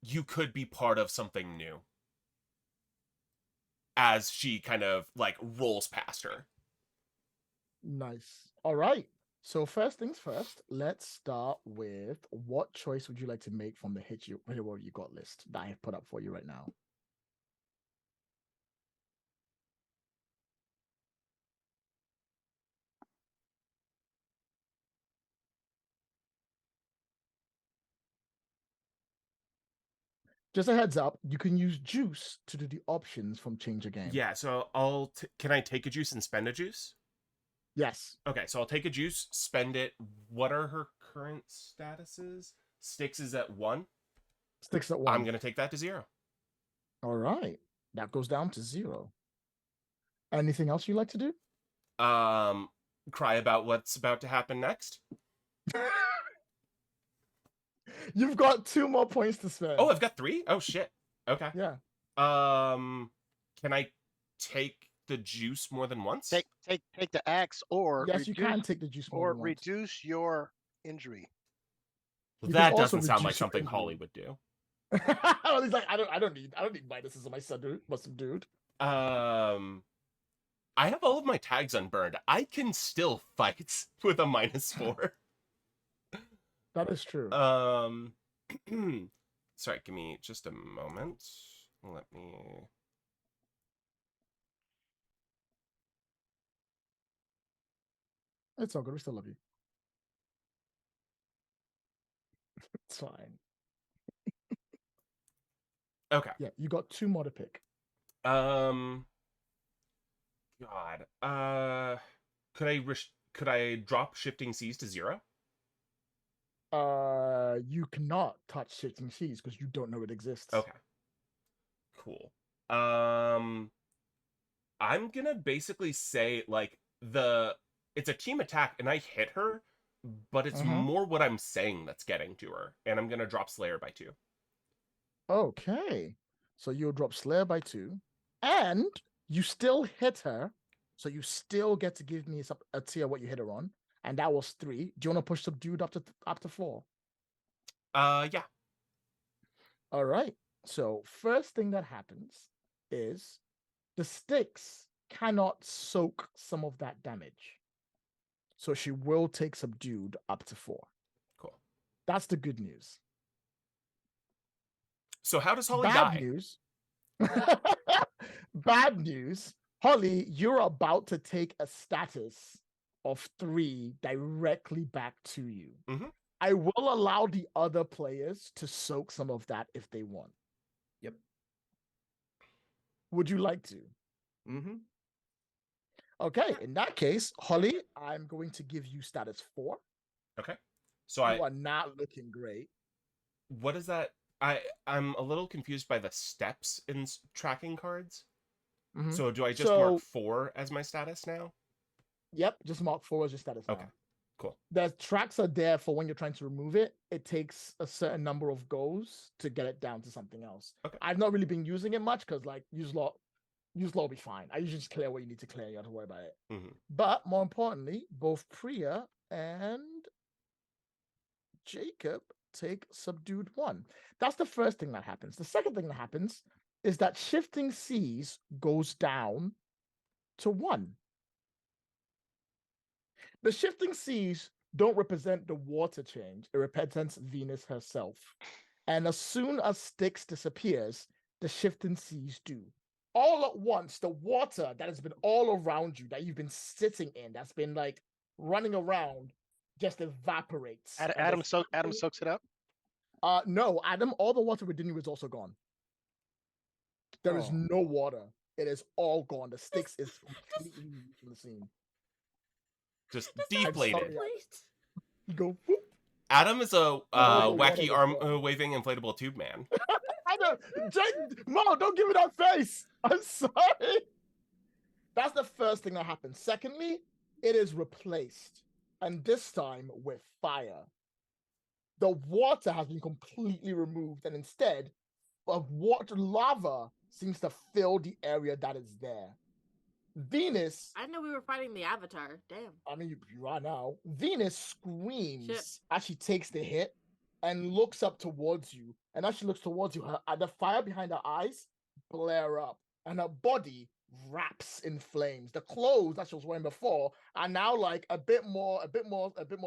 "You could be part of something new," as she kind of like rolls past her. Nice. All right. So first things first, let's start with what choice would you like to make from the hero you got list that I have put up for you right now? Just a heads up, you can use juice to do the options from change a game. Yeah, so can I take a juice and spend a juice? Yes. Okay, so I'll take a juice, spend it. What are her current statuses? Styx is at 1. Sticks at 1. I'm gonna take that to 0. All right. That goes down to 0. Anything else you'd like to do? Cry about what's about to happen next. You've got 2 more points to spend. Oh, I've got 3? Oh shit. Okay. Yeah. Can I take the juice more than once? Take the axe, or yes, you can take the juice more or than once. reduce your injury. Well, that doesn't sound like something Holly would do. He's like, I don't need minuses on my subdued. I have all of my tags unburned. I can still fight with a -4. That is true. Sorry, give me just a moment. Let me. It's all good. We still love you. It's fine. Okay. Yeah, you got 2 more to pick. God. Could I drop shifting seas to 0? You cannot touch shifting seas because you don't know it exists. Okay. Cool. I'm gonna basically say like it's a team attack and I hit her, but it's more what I'm saying that's getting to her, and I'm gonna drop Slayer by 2. Okay, so you'll drop Slayer by 2, and you still hit her, so you still get to give me a tier what you hit her on, and that was 3. Do you want to push Subdued up to 4? Yeah. All right. So first thing that happens is the sticks cannot soak some of that damage. So she will take Subdued up to 4. Cool. That's the good news. So how does Holly Bad die? News. Bad news. Holly, you're about to take a status of 3 directly back to you. I will allow the other players to soak some of that if they want. Yep. Would you like to? Okay, in that case, Holly, I'm going to give you status 4. Okay. So you are not looking great. What is that? I'm a little confused by the steps in tracking cards. So do I just mark 4 as my status now? Yep, just mark 4 as your status now. Okay, cool. The tracks are there for when you're trying to remove it. It takes a certain number of goes to get it down to something else. Okay. I've not really been using it much because like use law will be fine. I usually just clear what you need to clear. You don't have to worry about it. But more importantly, both Priya and Jacob take Subdued 1. That's the first thing that happens. The second thing that happens is that Shifting Seas goes down to 1. The Shifting Seas don't represent the water change. It represents Venus herself. And as soon as Styx disappears, the Shifting Seas do. All at once, the water that has been all around you, that you've been sitting in, that's been like running around, just evaporates. Adam soaks it up? No, Adam, all the water within you is also gone. There is no water. It is all gone. The Styx is completely removed from the scene. Just deflated. You go, whoop. Adam is a wacky arm waving inflatable tube man. I know. Mo, don't give me that face. I'm sorry. That's the first thing that happens. Secondly, it is replaced. And this time with fire. The water has been completely removed, and instead of lava seems to fill the area that is there. Venus. I know we were fighting the Avatar. Damn. I mean, you are now. Venus screams Shit. as she takes the hit and looks up towards you. And as she looks towards you, the fire behind her eyes blare up, and her body wraps in flames. The clothes that she was wearing before are now like a bit more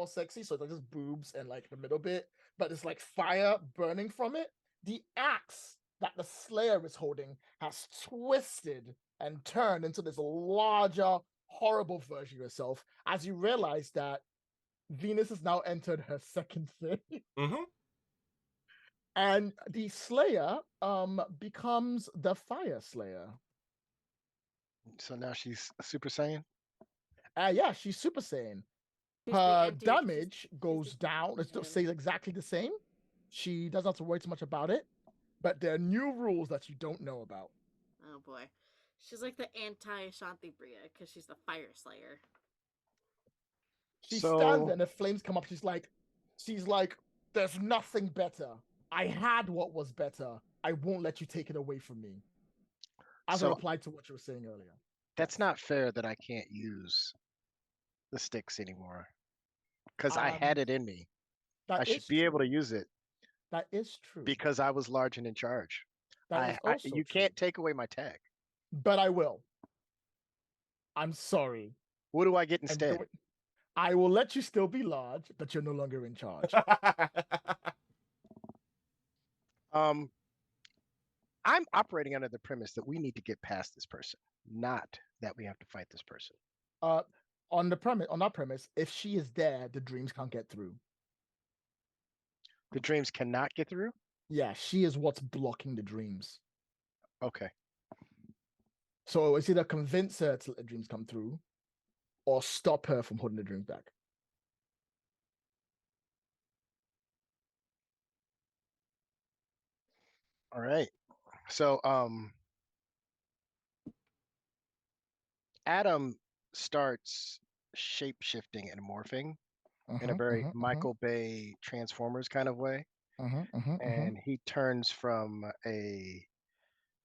sexy. So they're just boobs and like the middle bit, but it's like fire burning from it. The axe that the Slayer is holding has twisted and turned into this larger, horrible version of yourself as you realize that Venus has now entered her second phase. Mm-hmm. And the Slayer becomes the Fire Slayer. So now she's a Super Saiyan. Yeah, she's Super Saiyan. She's the Her anti- damage she's goes the down. It anti-hero. stays exactly the same. She doesn't have to worry too much about it. But there are new rules that you don't know about. Oh boy. She's like the anti-Shanti Priya because she's the Fire Slayer. She So- stands there and the flames come up. She's like, there's nothing better. I had what was better. I won't let you take it away from me. As a So- reply to what you were saying earlier. That's not fair that I can't use the sticks anymore. Because I had it in me. I should be able to use it That is true. because I was large and in charge. That is also you true. can't take away my tag. But I will. I'm sorry. What do I get And instead? I will let you still be large, but you're no longer in charge. I'm operating under the premise that we need to get past this person, not that we have to fight this person. On that premise, if she is there, the dreams can't get through. The dreams cannot get through? Yeah, she is what's blocking the dreams. Okay. So it's either convince her to let the dreams come through or stop her from holding the dreams back. All right. So Adam starts shape shifting and morphing in a very Michael Bay Transformers kind of way. And he turns from a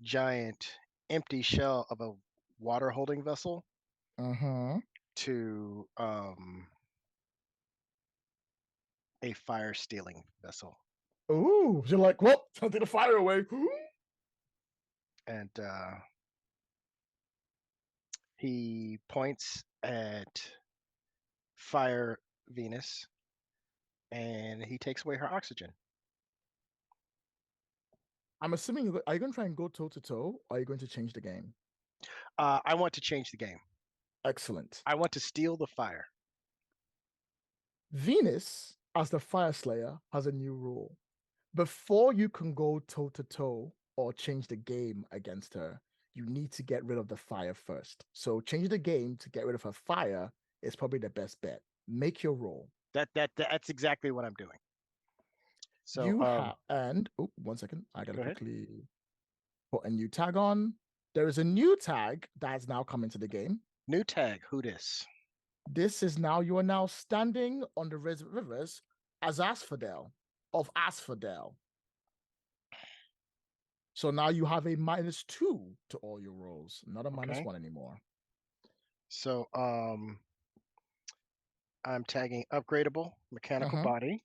giant empty shell of a water holding vessel to a fire stealing vessel. Ooh, you're like, well, time to take the fire away. And he points at Fire Venus and he takes away her oxygen. I'm assuming, are you going to try and go toe to toe, or are you going to change the game? I want to change the game. Excellent. I want to steal the fire. Venus, as the Fire Slayer, has a new rule. Before you can go toe to toe or change the game against her, you need to get rid of the fire first. So change the game to get rid of her fire is probably the best bet. Make your roll. That's exactly what I'm doing. So you have, and 1 second, I gotta go ahead. quickly put a new tag on. There is a new tag that has now come into the game. New tag, who dis? This is now, you are now standing on the rivers as Asphodel, of Asphodel. So now you have a -2 to all your rolls, not a -1 anymore. So I'm tagging upgradable mechanical body.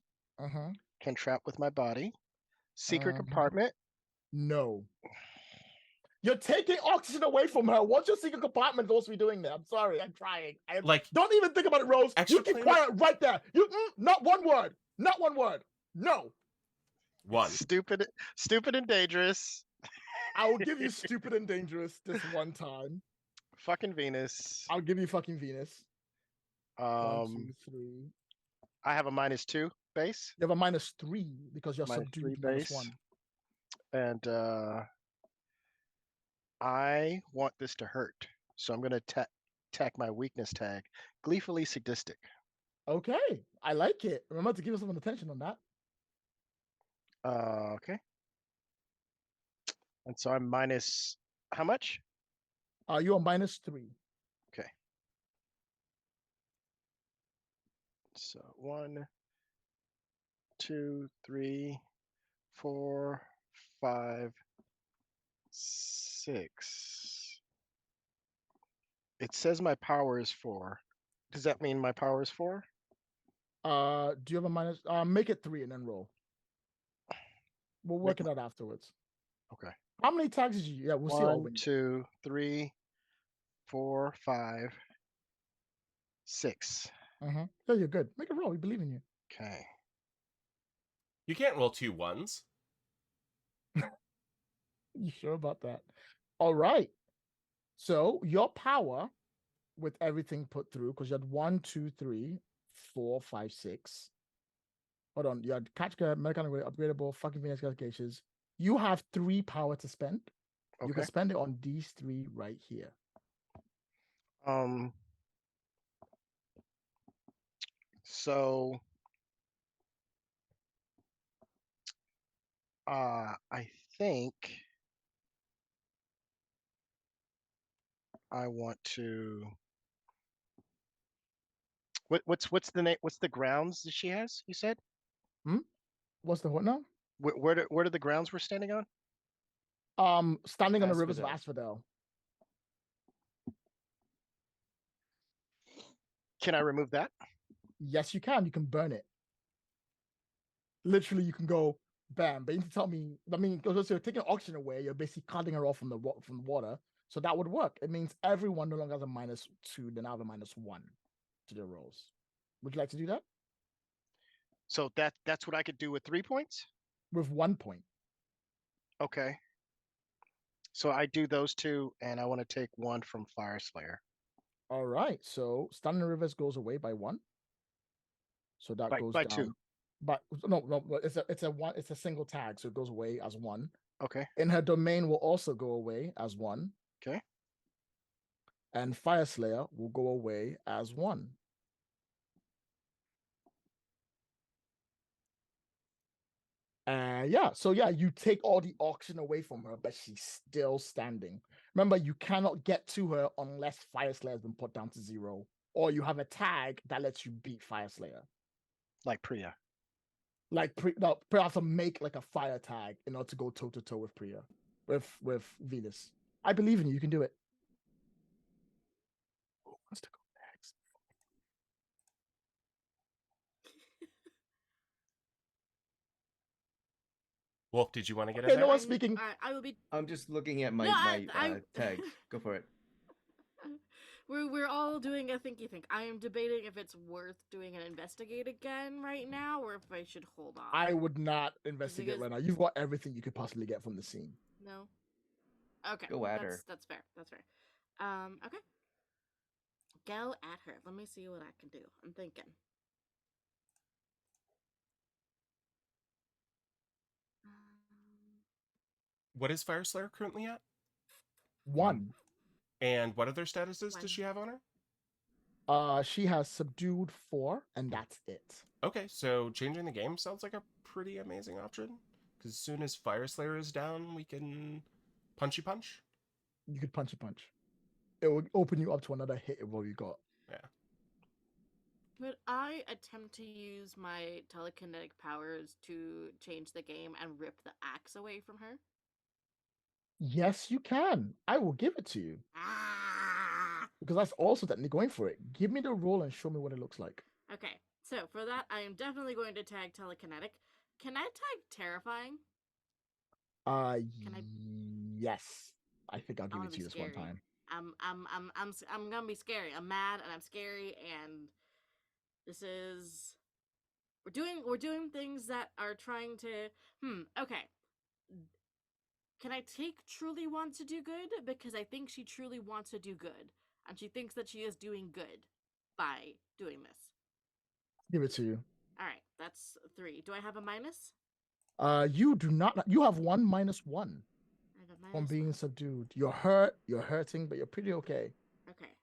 Can trap with my body. Secret compartment. No. You're taking oxygen away from her. What's your secret compartment supposed to be doing there? I'm sorry, I'm trying. Don't even think about it, Rose. You keep quiet right there. Not one word. Not one word. No. One. Stupid and dangerous. I will give you stupid and dangerous this one time. Fucking Venus. I'll give you fucking Venus. 1, 2, 3. I have a -2 base. You have a -3 because you're subdued base. -1. And I want this to hurt. So I'm going to tack my weakness tag. Gleefully sadistic. Okay. I like it. Remember to give us some attention on that. Okay. And so I'm minus how much? You are -3. Okay. So 1, 2, 3, 4, 5, 6. It says my power is 4. Does that mean my power is 4? Do you have a minus? Make it 3 and then roll. We'll work it out afterwards. Okay. How many tags did you? Yeah, we'll see. 1, 2, 3, 4, 5, 6. Yeah, you're good. Make a roll. We believe in you. Okay. You can't roll 2 1s. You sure about that? All right. So your power, with everything put through, because you had 1, 2, 3, 4, 5, 6. Hold on. You had catch care, medical upgradable, fucking Venus cases. You have 3 power to spend. Okay. You can spend it on these 3 right here. So I think I want to. What's the name? What's the grounds that she has? You said. What's the what now? Where do the grounds we're standing on? Standing on the rivers of Asphodel. Asphodel. Can I remove that? Yes, you can. You can burn it. Literally, you can go bam. But you need to tell me. I mean, because you're taking oxygen away, you're basically cutting her off from the water. So that would work. It means everyone no longer has a -2. They now have a -1 to their rolls. Would you like to do that? So that's what I could do with 3 points? With 1 point. Okay. So I do those 2, and I want to take 1 from Fire Slayer. All right. So Standing Rivers goes away by 1. So that goes by down. 2. But no, it's a single tag, so it goes away as 1. Okay. And her domain will also go away as 1. Okay. And Fire Slayer will go away as 1. You take all the oxygen away from her, but she's still standing. Remember, you cannot get to her unless Fire Slayer has been put down to 0, or you have a tag that lets you beat Fire Slayer. Like Priya. Priya has to make like a fire tag in order to go toe to toe with Priya, with Venus. I believe in you. You can do it. Who wants to go next? Wolf, did you want to get Okay, in no there? one's speaking. I will be. I'm just looking at my tags. Go for it. We're all doing a thinky think. I am debating if it's worth doing an investigate again right now, or if I should hold on. I would not investigate right now. You've got everything you could possibly get from the scene. No. Okay. Go at her. That's fair. That's fair. Okay. Go at her. Let me see what I can do. I'm thinking. What is Fire Slayer currently at? 1. And what other statuses 1. does she have on her? She has subdued 4, and that's it. Okay, so changing the game sounds like a pretty amazing option. Because as soon as Fire Slayer is down, we can punchy punch. You could punchy punch. It would open you up to another hit of what you got. Yeah. Could I attempt to use my telekinetic powers to change the game and rip the axe away from her? Yes, you can. I will give it to you. Ah! Because that's also technically going for it. Give me the roll and show me what it looks like. Okay, so for that, I am definitely going to tag telekinetic. Can I tag terrifying? Yes. I think I'll give it to you this one time. I'm gonna be scary. I'm mad and I'm scary, and this is we're doing things that are trying to okay. Can I take truly want to do good? Because I think she truly wants to do good. And she thinks that she is doing good by doing this. Give it to you. Alright, that's 3. Do I have a minus? You do not. You have 1 -1 I have a from minus being 1. subdued. You're hurt. You're hurting, but you're pretty okay. Okay.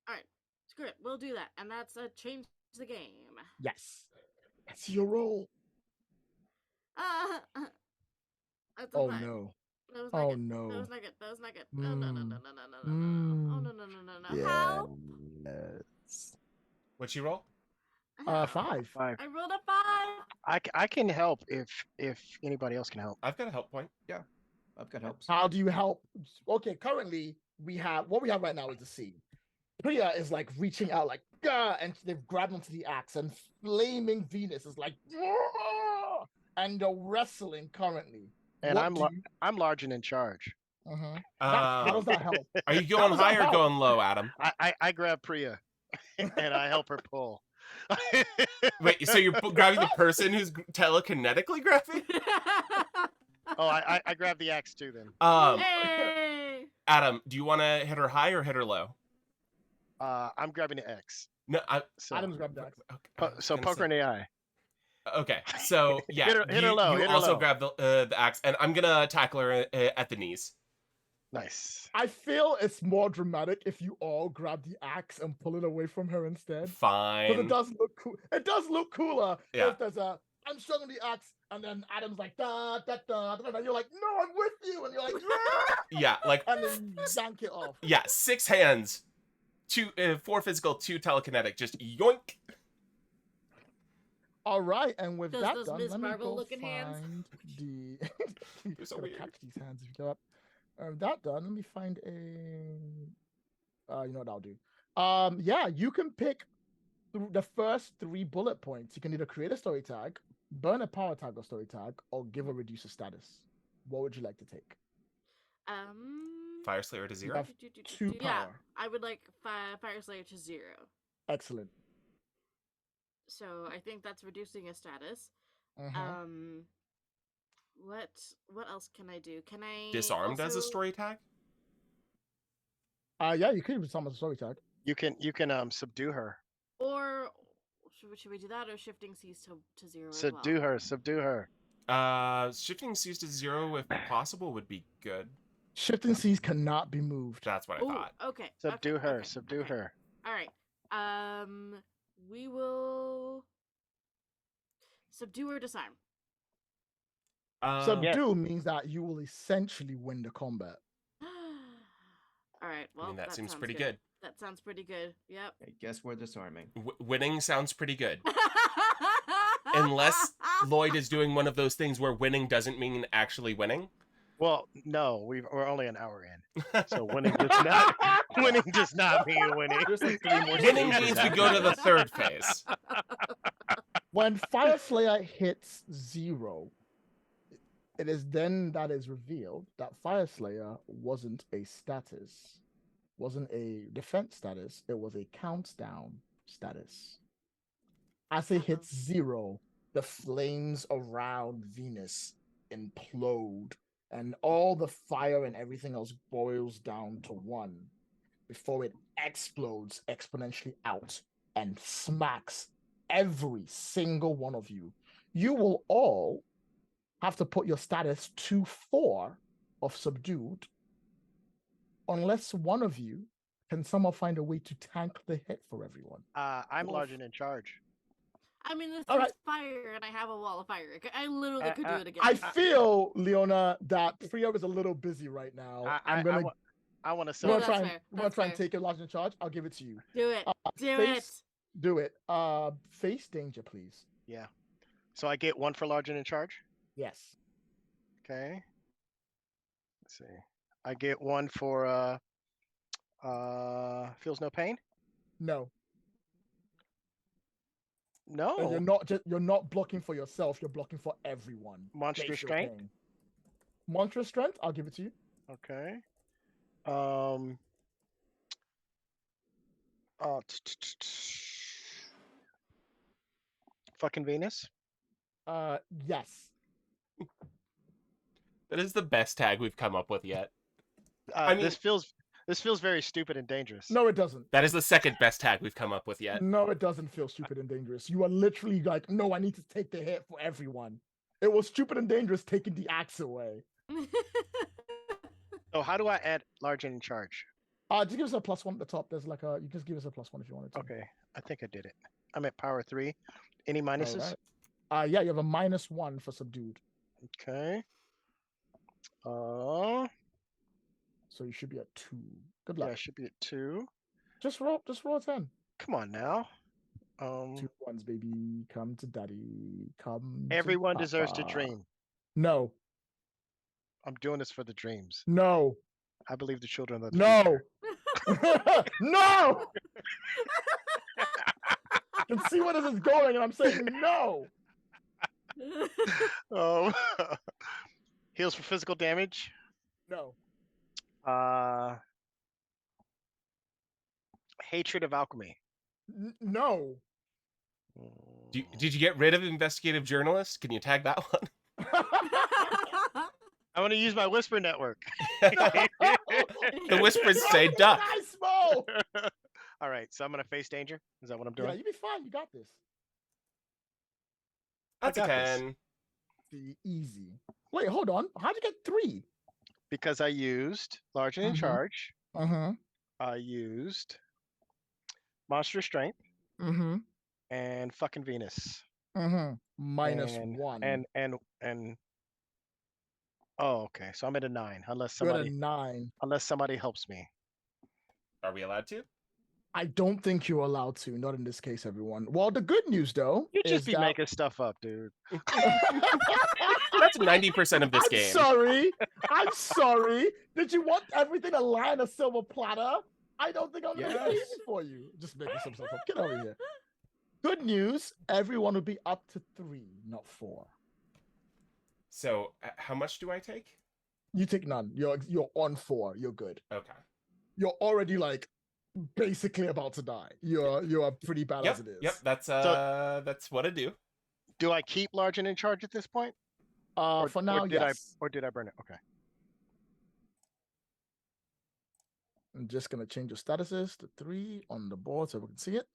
Alright, screw it. We'll do that. And that's a change the game. Yes. That's your roll. That's a Oh 5. no. That was not good. No. That was not good. That was not good. No. Oh no. Yeah. How? Yes. What'd she roll? 5. I rolled a 5. I can help if anybody else can help. I've got a help point. Yeah, I've got helps. How do you help? Okay, currently we have right now is the scene. Priya is like reaching out, like Gah! And they've grabbed onto the axe, and flaming Venus is like, Gah! And they're wrestling currently. And I'm large and in charge. How does that help? Are you going high or going low, Adam? I grab Priya and I help her pull. Wait, so you're grabbing the person who's telekinetically grabbing? Oh, I grab the axe too then. Hey! Adam, do you want to hit her high or hit her low? I'm grabbing the X. No, So, Adam's grabbed the axe. Okay, so poker in the eye. Okay, so yeah, hit her low. You hit her also low. grab the axe, and I'm gonna tackle her at the knees. Nice. I feel it's more dramatic if you all grab the axe and pull it away from her instead. Fine. Because it does look cool. It does look cooler Yeah. if there's a I'm swinging the axe, and then Adam's like da da da da, and you're like, no, I'm with you, and you're like, Yeah, like and then you yank it off. yeah, 6 hands, 4 physical, 2 telekinetic, just yoink. All right, and with that Those done, Ms. let me Marvel go looking hands. find the. You're so Gotta weird. catch these hands if you go up. That done, let me find a. You know what I'll do? Yeah, you can pick the first 3 bullet points. You can either create a story tag, burn a power tag or story tag, or give or reduce a status. What would you like to take? Fire Slayer to 0. have 2 Yeah, power. I would like Fire Slayer to 0. Excellent. So I think that's reducing a status. Mhm. What else can I do? Can I Disarmed as a also- story tag. Yeah, you could use some as a story tag. You can subdue her. Or should we do that, or shifting C's to 0 Subdue her. Subdue her. Shifting C's to 0 if possible would be good. Shifting C's cannot be moved. That's what I Ooh, thought. okay. Subdue okay, her. okay, Subdue okay. her. All right. We will subdue or disarm. Subdue means that you will essentially win the combat. All right. Well, I mean, that seems sounds pretty good. That sounds pretty good. Yep. I guess we're disarming. Winning sounds pretty good. Unless Lloyd is doing one of those things where winning doesn't mean actually winning. Well, no, we're only an hour in, so winning does not mean winning. There's like 3 more Winning stages means we after go to the that. 3rd phase. When Fire Slayer hits 0, it is then that is revealed that Fire Slayer wasn't a status, wasn't a defense status, it was a countdown status. As it hits 0, the flames around Venus implode, and all the fire and everything else boils down to 1 before it explodes exponentially out and smacks every single one of you. You will all have to put your status to 4 of subdued, unless one of you can somehow find a way to tank the hit for everyone. I'm large and in charge. I mean, this All is right. fire, and I have a wall of fire. I literally could do it again. I feel, Leona, that Priya is a little busy right now. I want to I'm gonna sell. that's fair. That's try and fair. take your large in charge. I'll give it to you. Do it. Do face- Do it. Face danger, please. Yeah. So I get 1 for large and in charge. Yes. Okay. Let's see. I get 1 for feels no pain. No. No. You're not blocking for yourself. You're blocking for everyone. Monstrous Face your strength? pain. Monstrous strength. I'll give it to you. Okay. Fucking Venus. Yes. That is the best tag we've come up with yet. I mean- This feels very stupid and dangerous. No, it doesn't. That is the second best tag we've come up with yet. No, it doesn't feel stupid and dangerous. You are literally like, no, I need to take the hit for everyone. It was stupid and dangerous taking the axe away. So how do I add large and in charge? Just give us a +1 at the top. There's like a, you just give us a +1 if you wanted to. Okay, I think I did it. I'm at power 3. Any All minuses? right. Yeah, you have a -1 for subdued. Okay. So you should be at 2. Good Yeah, luck. I should be at 2. Just roll a 10. Come on now. 2 1s, baby. Come to daddy. Come Everyone to deserves to papa. dream. No. I'm doing this for the dreams. No. I believe the children of the No. future. No. I can see where this is going, and I'm saying no. Heals for physical damage. No. Hatred of alchemy. No. Did you get rid of investigative journalist? Can you tag that one? I want to use my whisper network. The whispers say duck. Nice, Mo. All right, so I'm gonna face danger. Is that what I'm doing? Yeah, you'll be fine. You got this. That's a got this. 10. Easy. Wait, hold on. How'd you get 3? Because I used large and in charge. I used monster strength. And fucking Venus. -1. And oh, okay. So I'm at a 9, unless You're at somebody a 9. unless somebody helps me. Are we allowed to? I don't think you're allowed to. Not in this case, everyone. Well, the good news, though, You is just be that... making stuff up, dude. That's 90% of this game. I'm sorry. Did you want everything to lie on a silver platter? I don't think I'm going to make it easy for you. Just making some stuff up. Get over here. Good news, everyone would be up to 3, not 4. So, how much do I take? You take none. You're on 4. You're good. Okay. You're already like basically about to die. You're pretty bad as it is. Yep. That's what I do. Do I keep large and in charge at this point? For now, yes. Or did I burn it? Okay. I'm just gonna change your statuses to 3 on the board so we can see it.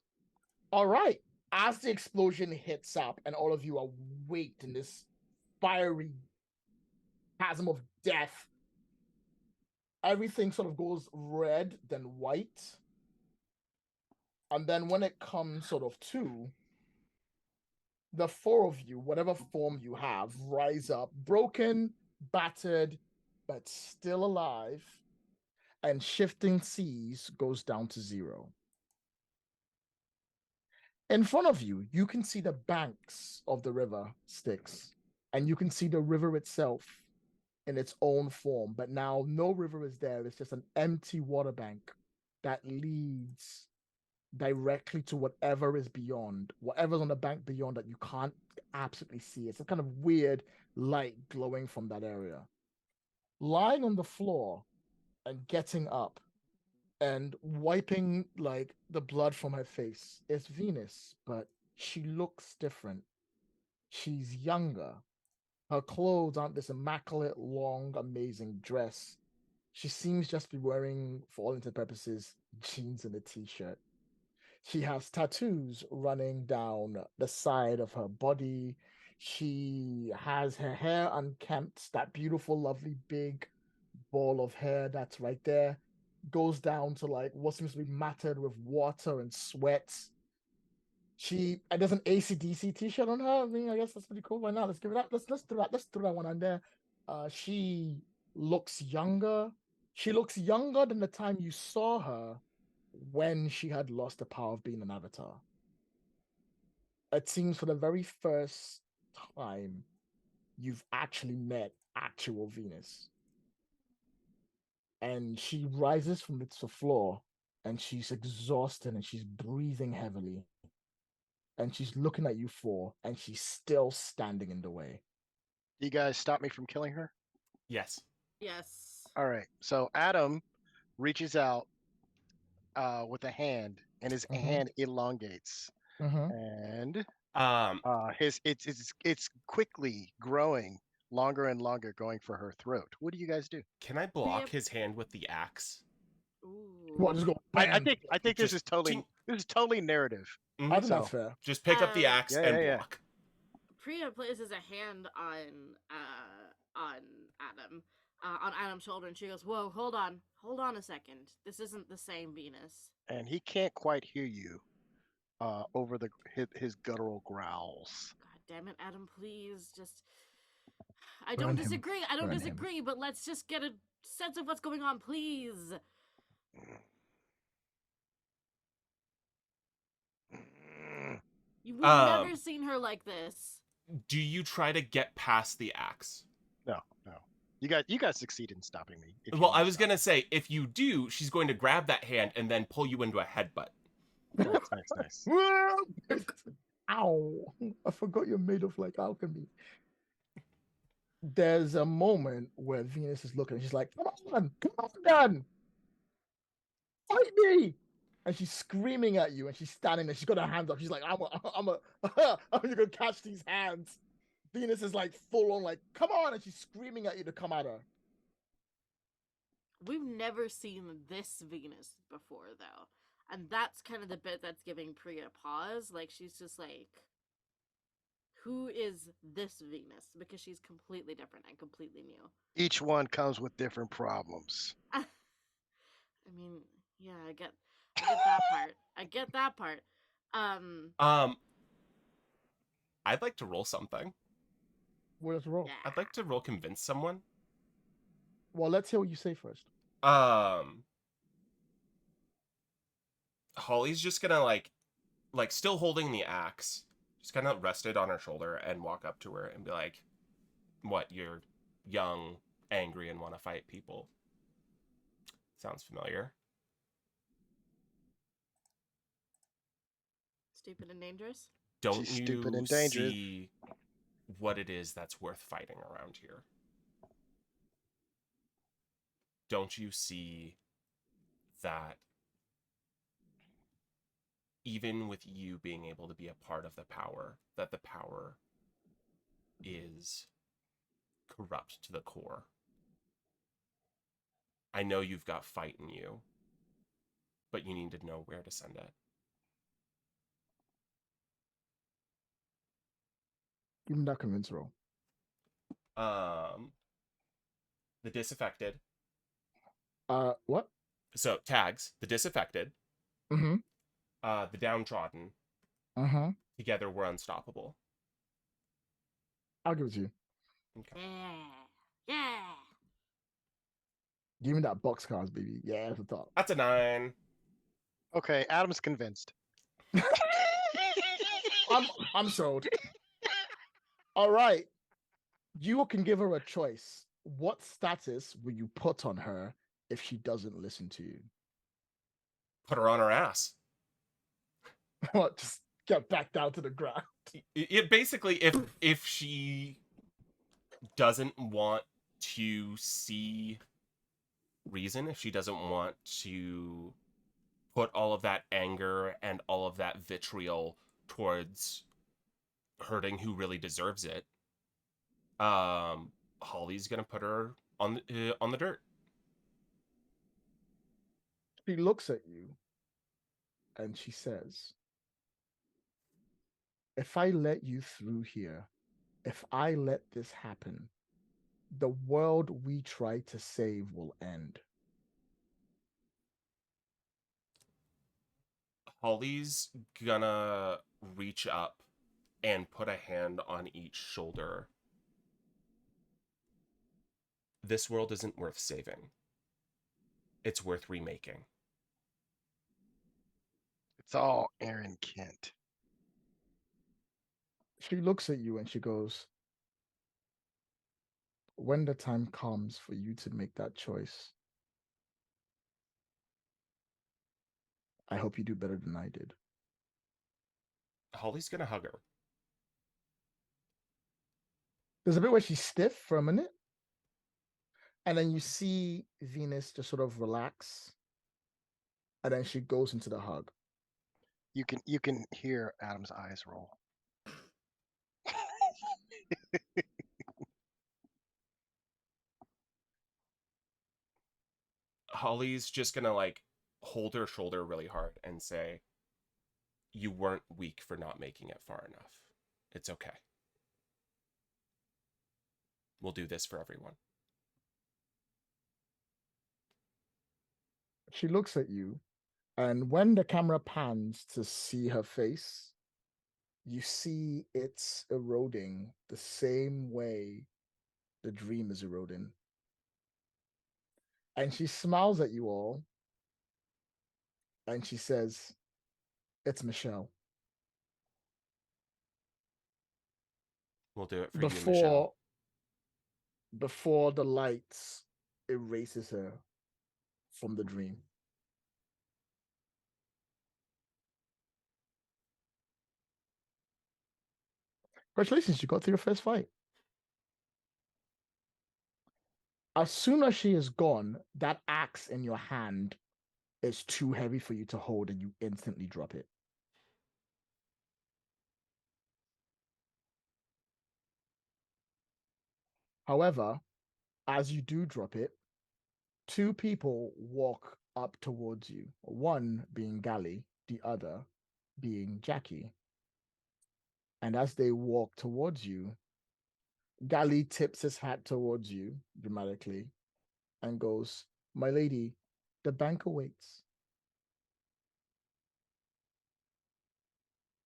All right. As the explosion hits up and all of you are waked in this fiery chasm of death, everything sort of goes red, then white. And then when it comes sort of to, the 4 of you, whatever form you have, rise up, broken, battered, but still alive, and shifting seas goes down to 0. In front of you, you can see the banks of the river Styx, and you can see the river itself in its own form, but now no river is there. It's just an empty water bank that leads directly to whatever is beyond, whatever's on the bank beyond that you can't absolutely see. It's a kind of weird light glowing from that area. Lying on the floor and getting up and wiping like the blood from her face is Venus, but she looks different. She's younger. Her clothes aren't this immaculate, long, amazing dress. She seems just to be wearing, for all intents and purposes, jeans and a t-shirt. She has tattoos running down the side of her body. She has her hair unkempt, that beautiful, lovely, big ball of hair that's right there goes down to like what seems to be matted with water and sweat. There's an AC/DC t-shirt on her. I mean, I guess that's pretty cool. Why not? Let's give it up. Let's throw that one on there. She looks younger. She looks younger than the time you saw her when she had lost the power of being an avatar. It seems for the very first time you've actually met actual Venus. And she rises from the floor and she's exhausted and she's breathing heavily. And she's looking at you 4 and she's still standing in the way. You guys stop me from killing her? Yes. Yes. All right. So Adam reaches out with a hand, and his hand elongates, and it's quickly growing longer and longer, going for her throat. What do you guys do? Can I block his hand with the axe? Ooh. Well, just go. I think this is totally narrative. I think that's fair. Just pick up the axe and block. Priya places a hand on Adam, on Adam's shoulder, and she goes, "Whoa, hold on a second. This isn't the same Venus." And he can't quite hear you over his guttural growls. God damn it, Adam! Please, just. I don't disagree, but let's just get a sense of what's going on, please. We've never seen her like this. Do you try to get past the axe? No. You guys succeed in stopping me. Well, I was going to say, if you do, she's going to grab that hand and then pull you into a headbutt. Nice. Ow! I forgot you're made of like alchemy. There's a moment where Venus is looking. She's like, come on, fight me! And she's screaming at you, and she's standing there. She's got her hands up. She's like, I'm gonna catch these hands. Venus is like full on, like, come on, and she's screaming at you to come at her. We've never seen this Venus before, though. And that's kind of the bit that's giving Priya pause. Like, she's just like, who is this Venus? Because she's completely different and completely new. Each one comes with different problems. I mean, yeah, I get that part. I get that part. I'd like to roll something. Well, let's roll. Yeah. I'd like to roll convince someone. Well, let's hear what you say first. Holly's just gonna like still holding the axe, just kind of rest it on her shoulder and walk up to her and be like, "What? You're young, angry, and want to fight people? Sounds familiar." Stupid and dangerous? Don't She's you stupid and dangerous. see what it is that's worth fighting around here? Don't you see that even with you being able to be a part of the power, that the power is corrupt to the core? I know you've got fight in you, but you need to know where to send it. Give me that convince roll. The disaffected. What? So tags the disaffected. Mm-hmm. The downtrodden. Uh-huh. Together we're unstoppable. I'll give it to you. Okay. Yeah. Give me that boxcars, baby. Yeah, that's the top. That's a 9. Okay, Adam's convinced. I'm sold. All right. You can give her a choice. What status will you put on her if she doesn't listen to you? Put her on her ass. What? Just get back down to the ground. It basically, if she doesn't want to see reason, if she doesn't want to put all of that anger and all of that vitriol towards hurting who really deserves it, Holly's gonna put her on the dirt. She looks at you and she says, if I let you through here, if I let this happen, the world we try to save will end. Holly's gonna reach up and put a hand on each shoulder. This world isn't worth saving. It's worth remaking. It's all Aaron Kent. She looks at you and she goes, when the time comes for you to make that choice, I hope you do better than I did. Holly's gonna hug her. There's a bit where she's stiff for a minute, and then you see Venus just sort of relax, and then she goes into the hug. You can hear Adam's eyes roll. Holly's just gonna like hold her shoulder really hard and say, you weren't weak for not making it far enough. It's okay. We'll do this for everyone. She looks at you, and when the camera pans to see her face, you see it's eroding the same way the dream is eroding. And she smiles at you all, and she says, it's Michelle. We'll do it for you, Michelle. Before the lights erases her from the dream. Congratulations, you got through your first fight. As soon as she is gone, that axe in your hand is too heavy for you to hold and you instantly drop it. However, as you do drop it, two people walk up towards you, one being Gally, the other being Jackie. And as they walk towards you, Gally tips his hat towards you dramatically and goes, "My lady, the bank awaits."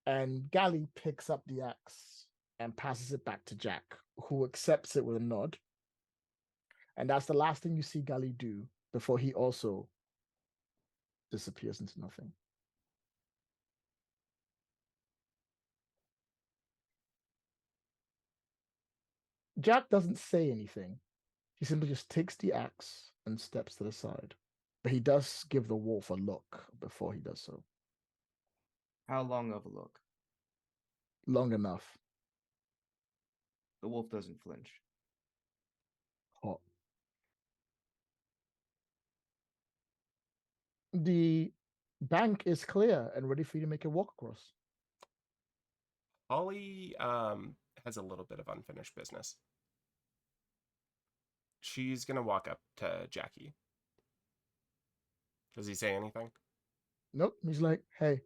And Gally picks up the axe and passes it back to Jack, who accepts it with a nod. And that's the last thing you see Gally do before he also disappears into nothing. Jack doesn't say anything. He simply just takes the axe and steps to the side. But he does give the wolf a look before he does so. How long of a look? Long enough. The wolf doesn't flinch. Hot. The bank is clear and ready for you to make a walk across. Holly has a little bit of unfinished business. She's gonna walk up to Jackie. Does he say anything? Nope. He's like, "Hey."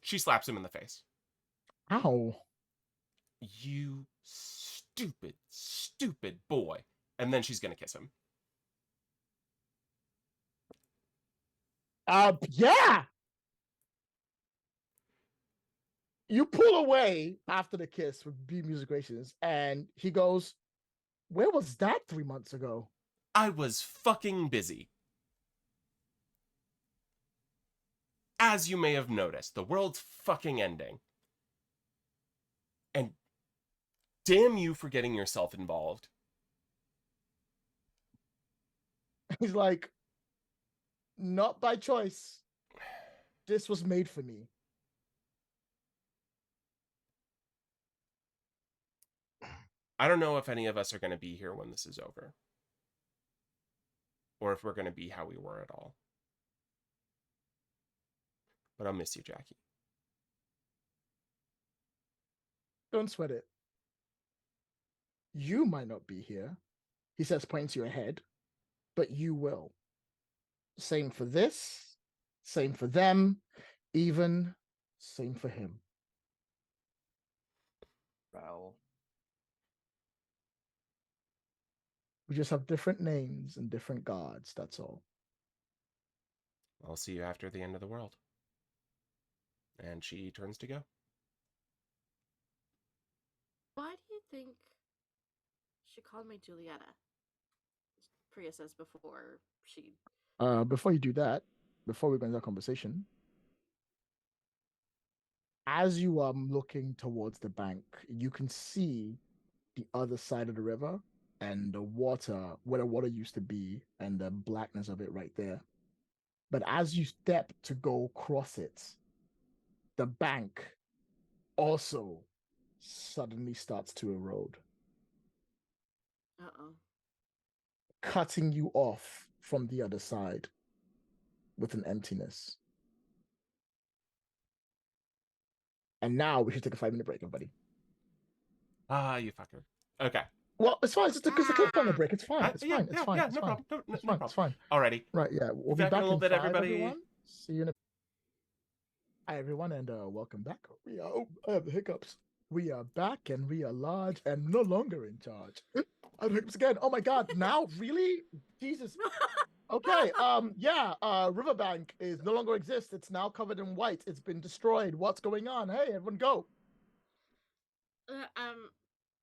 She slaps him in the face. Ow. You stupid, stupid boy. And then she's gonna kiss him. Yeah. You pull away after the kiss with B Music Gracious, and he goes, "Where was that 3 months ago?" I was fucking busy. As you may have noticed, the world's fucking ending. And damn you for getting yourself involved. He's like, "Not by choice. This was made for me." I don't know if any of us are going to be here when this is over. Or if we're going to be how we were at all. But I'll miss you, Jackie. Don't sweat it. You might not be here, he says, pointing to your head, but you will. Same for this, same for them, even same for him. Foul. We just have different names and different gods, that's all. I'll see you after the end of the world. And she turns to go. Why do you think she called me Julietta? Priya says before she... Before you do that, before we go into that conversation, as you are looking towards the bank, you can see the other side of the river and the water, where the water used to be, and the blackness of it right there. But as you step to go cross it, the bank also suddenly starts to erode. Uh-oh. Cutting you off from the other side with an emptiness. And now we should take a 5-minute break, everybody. Ah, you fucker. Okay. Well, it's fine. It's because the clip on the break. It's fine. It's fine. It's fine. Yeah, It's no fine. problem. No It's fine. problem. It's fine. Alrighty. Right. Yeah. We'll be Back back in a little in bit, 5, everybody. everyone. See you in a... Hi, everyone, and welcome back. We are... Oh, I have the hiccups. We are back, and we are large and no longer in charge. I have hiccups again. Oh my God! Now, really? Jesus. Okay. Yeah. Riverbank is no longer exists. It's now covered in white. It's been destroyed. What's going on? Hey, everyone, go.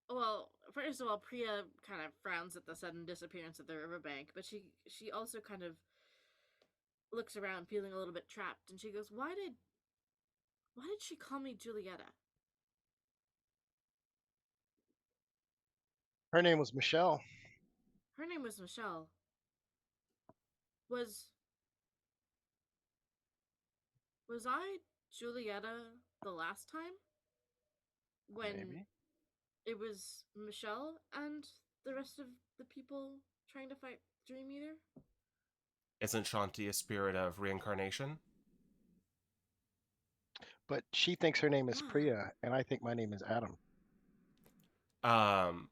Well, first of all, Priya kind of frowns at the sudden disappearance of the riverbank, but she also kind of looks around, feeling a little bit trapped, and she goes, "Why did she call me Julietta?" Her name was Michelle. Her name was Michelle. Was I Julieta the last time? When Maybe. it was Michelle and the rest of the people trying to fight Dream Eater? Isn't Shanti a spirit of reincarnation? But she thinks her name is Ah. Priya, and I think my name is Adam. Um,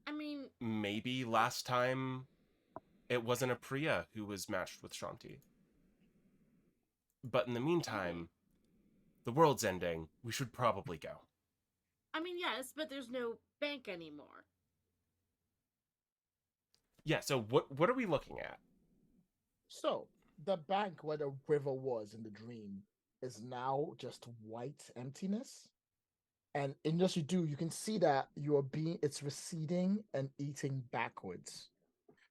I mean, maybe last time it wasn't a Priya who was matched with Shanti. But in the meantime, the world's ending. We should probably go. I mean, yes, but there's no bank anymore. Yeah, so what are we looking at? So the bank where the river was in the dream is now just white emptiness. And in just you do, you can see that it's receding and eating backwards.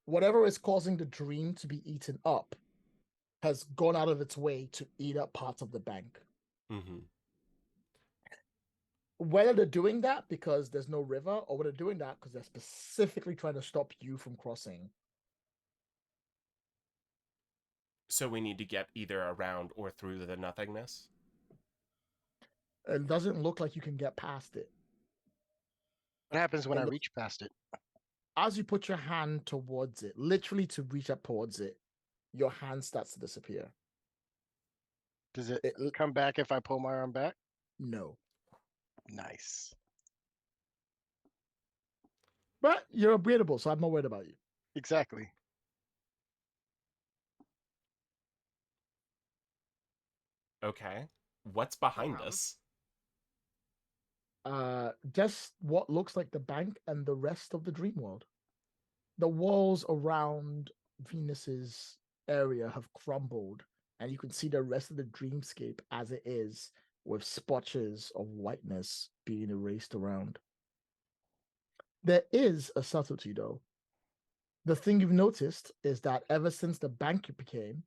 Whatever is causing the dream to be eaten up has gone out of its way to eat up parts of the bank. Mm-hmm. Whether they're doing that because there's no river, or whether they're doing that because they're specifically trying to stop you from crossing. So we need to get either around or through the nothingness? It doesn't look like you can get past it. What happens when I reach past it? As you put your hand towards it, literally to reach up towards it, your hand starts to disappear. Does it come back if I pull my arm back? No. Nice. But you're upgradable, so I'm not worried about you. Exactly. Okay. What's behind us? Just what looks like the bank and the rest of the dream world. The walls around Venus's area have crumbled, and you can see the rest of the dreamscape as it is, with spotches of whiteness being erased around. There is a subtlety, though. The thing you've noticed is that ever since the bank became,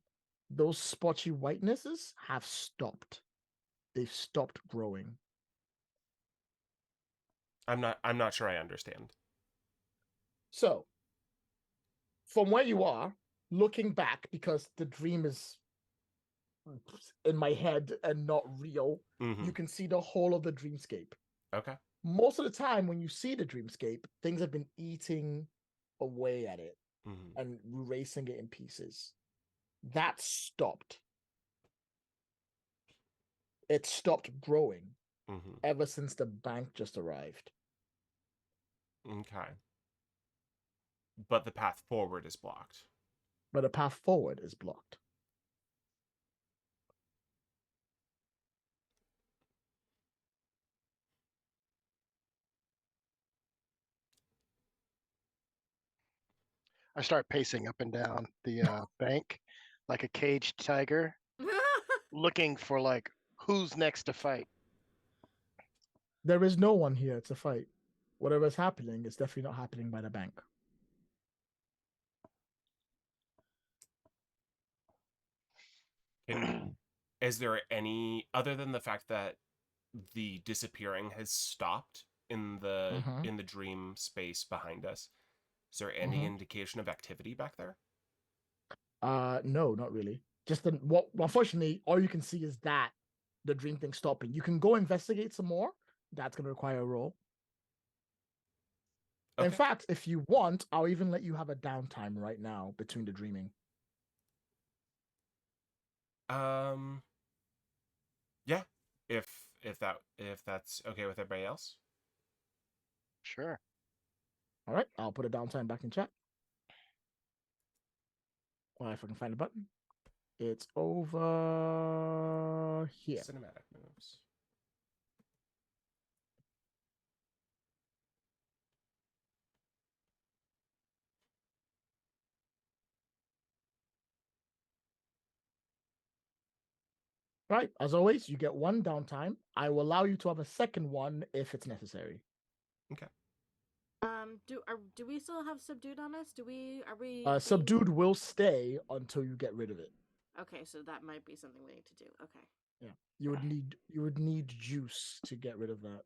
those spotchy whitenesses have stopped. They've stopped growing. I'm not sure I understand. So, from where you are, looking back, because the dream is in my head and not real, you can see the whole of the dreamscape. Okay. Most of the time when you see the dreamscape, things have been eating away at it and erasing it in pieces. That stopped. It stopped growing ever since the bank just arrived. Okay. But the path forward is blocked. But the path forward is blocked. I start pacing up and down the bank like a caged tiger, looking for like who's next to fight. There is no one here to fight. Whatever's happening is definitely not happening by the bank. Is there any, other than the fact that the disappearing has stopped in the dream space behind us, is there any indication of activity back there? No, not really. Just unfortunately, all you can see is that the dream thing stopping. You can go investigate some more. That's going to require a roll. Okay. In fact, if you want, I'll even let you have a downtime right now between the dreaming. Yeah. If that's okay with everybody else. Sure. All right, I'll put a downtime back in chat. Well, if I can find the button. It's over here. Cinematic moves. Right, as always, you get one downtime. I will allow you to have a second one if it's necessary. Okay. Do we still have subdued on us? Are we? Subdued will stay until you get rid of it. Okay, so that might be something we need to do. Okay. Yeah, you would need juice to get rid of that.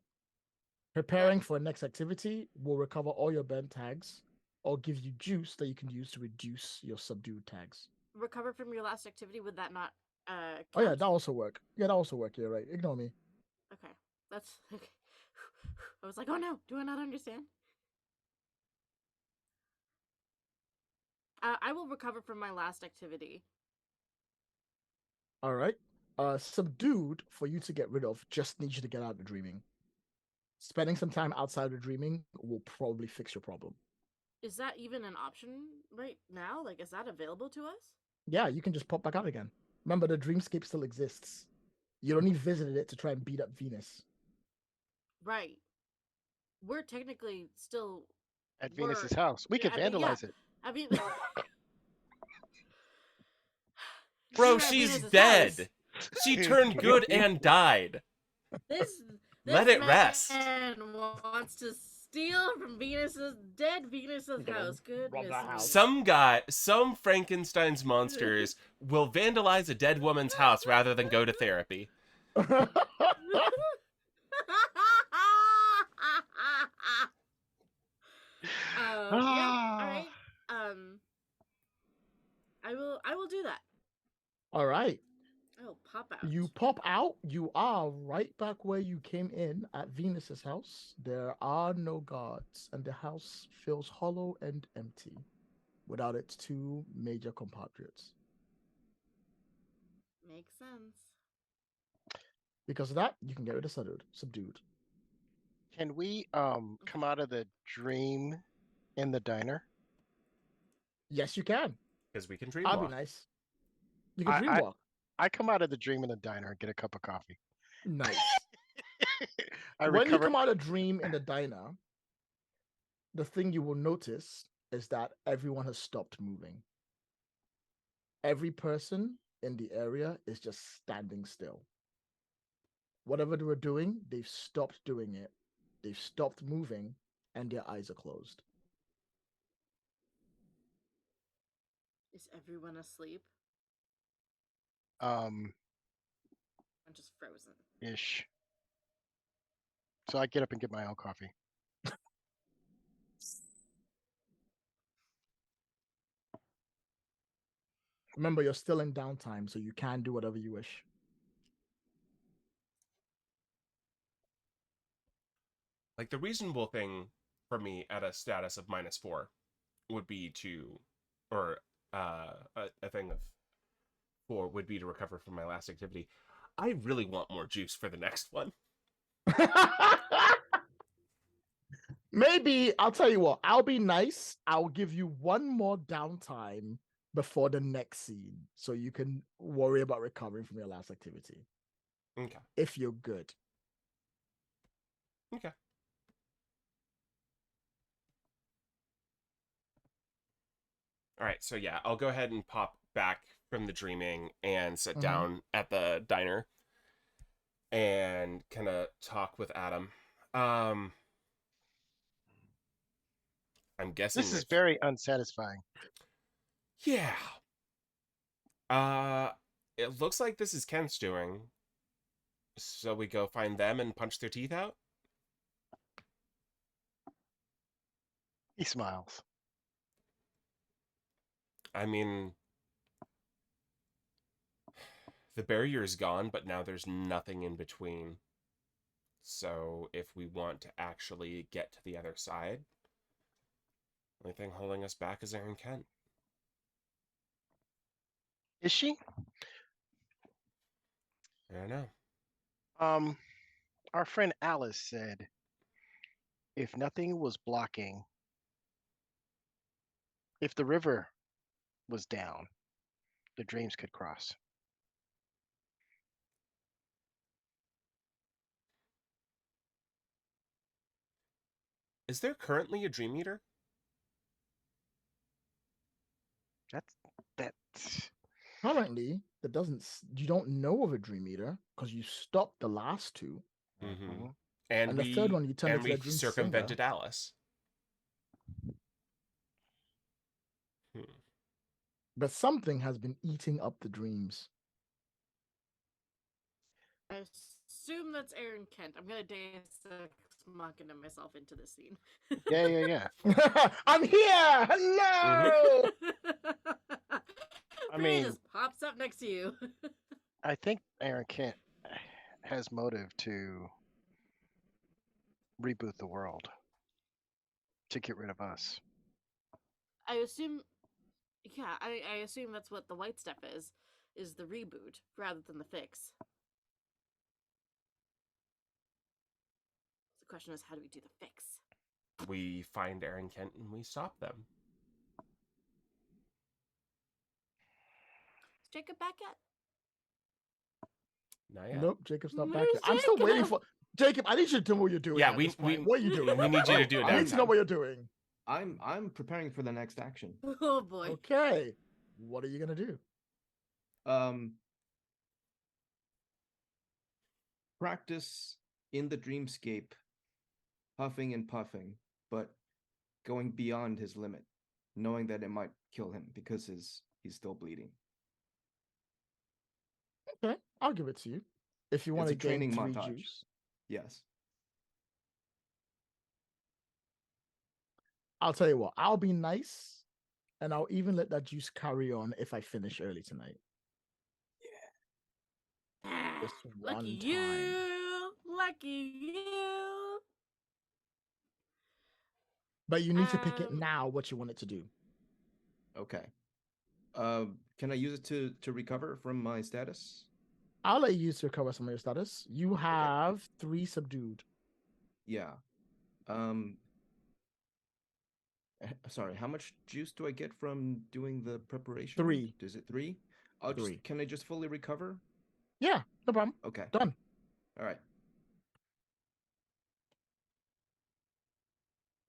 Preparing for next activity will recover all your burnt tags or give you juice that you can use to reduce your subdued tags. Recover from your last activity, would that not count? Oh yeah, that also work. Yeah, that also work. You're right. Ignore me. Okay. That's okay. I was like, oh no, do I not understand? I will recover from my last activity. All right. Subdued for you to get rid of just needs you to get out of the dreaming. Spending some time outside of the dreaming will probably fix your problem. Is that even an option right now? Like, is that available to us? Yeah, you can just pop back out again. Remember, the dreamscape still exists. You only visited it to try and beat up Venus. Right. We're technically still At Venus's house. We could vandalize it. I mean, Bro, she's dead. She turned good and died. This Let it rest. Man wants to steal from Venus's house. Goodness. Some Frankenstein's monsters will vandalize a dead woman's house rather than go to therapy. Yeah, all right. I will do that. All right. I'll pop out. You pop out. You are right back where you came in at Venus's house. There are no guards, and the house feels hollow and empty without its two major compatriots. Makes sense. Because of that, you can get rid of subdued. Can we come out of the dream in the diner? Yes, you can. Because we can dream That'd walk. be nice. You can dream walk. I come out of the dream in the diner and get a cup of coffee. Nice. When you come out of dream in the diner, the thing you will notice is that everyone has stopped moving. Every person in the area is just standing still. Whatever they were doing, they've stopped doing it. They've stopped moving, and their eyes are closed. Is everyone asleep? I'm just frozen. Ish. So I get up and get my own coffee. Remember, you're still in downtime, so you can do whatever you wish. Like, the reasonable thing for me at a status of -4 would be to, or a thing of 4 would be to recover from my last activity. I really want more juice for the next one. Maybe, I'll tell you what, I'll be nice. I'll give you one more downtime before the next scene, so you can worry about recovering from your last activity. Okay. If you're good. Okay. All right, so yeah, I'll go ahead and pop back from the dreaming and sit down at the diner and kind of talk with Adam. I'm guessing this is very unsatisfying. Yeah. It looks like this is Kent's doing. So we go find them and punch their teeth out? He smiles. I mean, the barrier is gone, but now there's nothing in between. So if we want to actually get to the other side, the only thing holding us back is Aaron Kent. Is she? I don't know. Our friend Alice said, if nothing was blocking, if the river was down, the dreams could cross. Is there currently a Dream Eater? That's currently you don't know of a Dream Eater because you stopped the last two. Mm-hmm. And the third one you turned into a dream circumvented singer. Alice. But something has been eating up the dreams. I assume that's Aaron Kent. I'm gonna Deus Ex Machina myself into this scene. Yeah. I'm here. Hello. I Priya mean, just pops up next to you. I think Aaron Kent has motive to reboot the world to get rid of us. I assume, yeah, I assume that's what the white stuff is the reboot rather than the fix. The question is, how do we do the fix? We find Aaron Kent and we stop them. Is Jacob back yet? Not yet. Nope, Jacob's not back Where's yet. I'm still waiting Jacob? for Jacob. I need you to tell me what you're doing. Yeah, at we- this point. we- What are you doing? we need you to do it I need to know downtime. what you're doing. I'm preparing for the next action. Oh boy. Okay. What are you gonna do? Practice in the dreamscape, huffing and puffing, but going beyond his limit, knowing that it might kill him because he's still bleeding. Okay, I'll give it to you. If you want It's to a training gain 3 montage. juice. Yes. I'll tell you what, I'll be nice and I'll even let that juice carry on if I finish early tonight. Just Lucky one you. time. Lucky you. But you need to pick it now what you want it to do. Okay. Can I use it to recover from my status? I'll let you use to recover some of your status. You have 3 subdued. Yeah. Sorry, how much juice do I get from doing the preparation? 3. Is it 3? 3. Can I just fully recover? Yeah, no problem. Okay. Done. All right.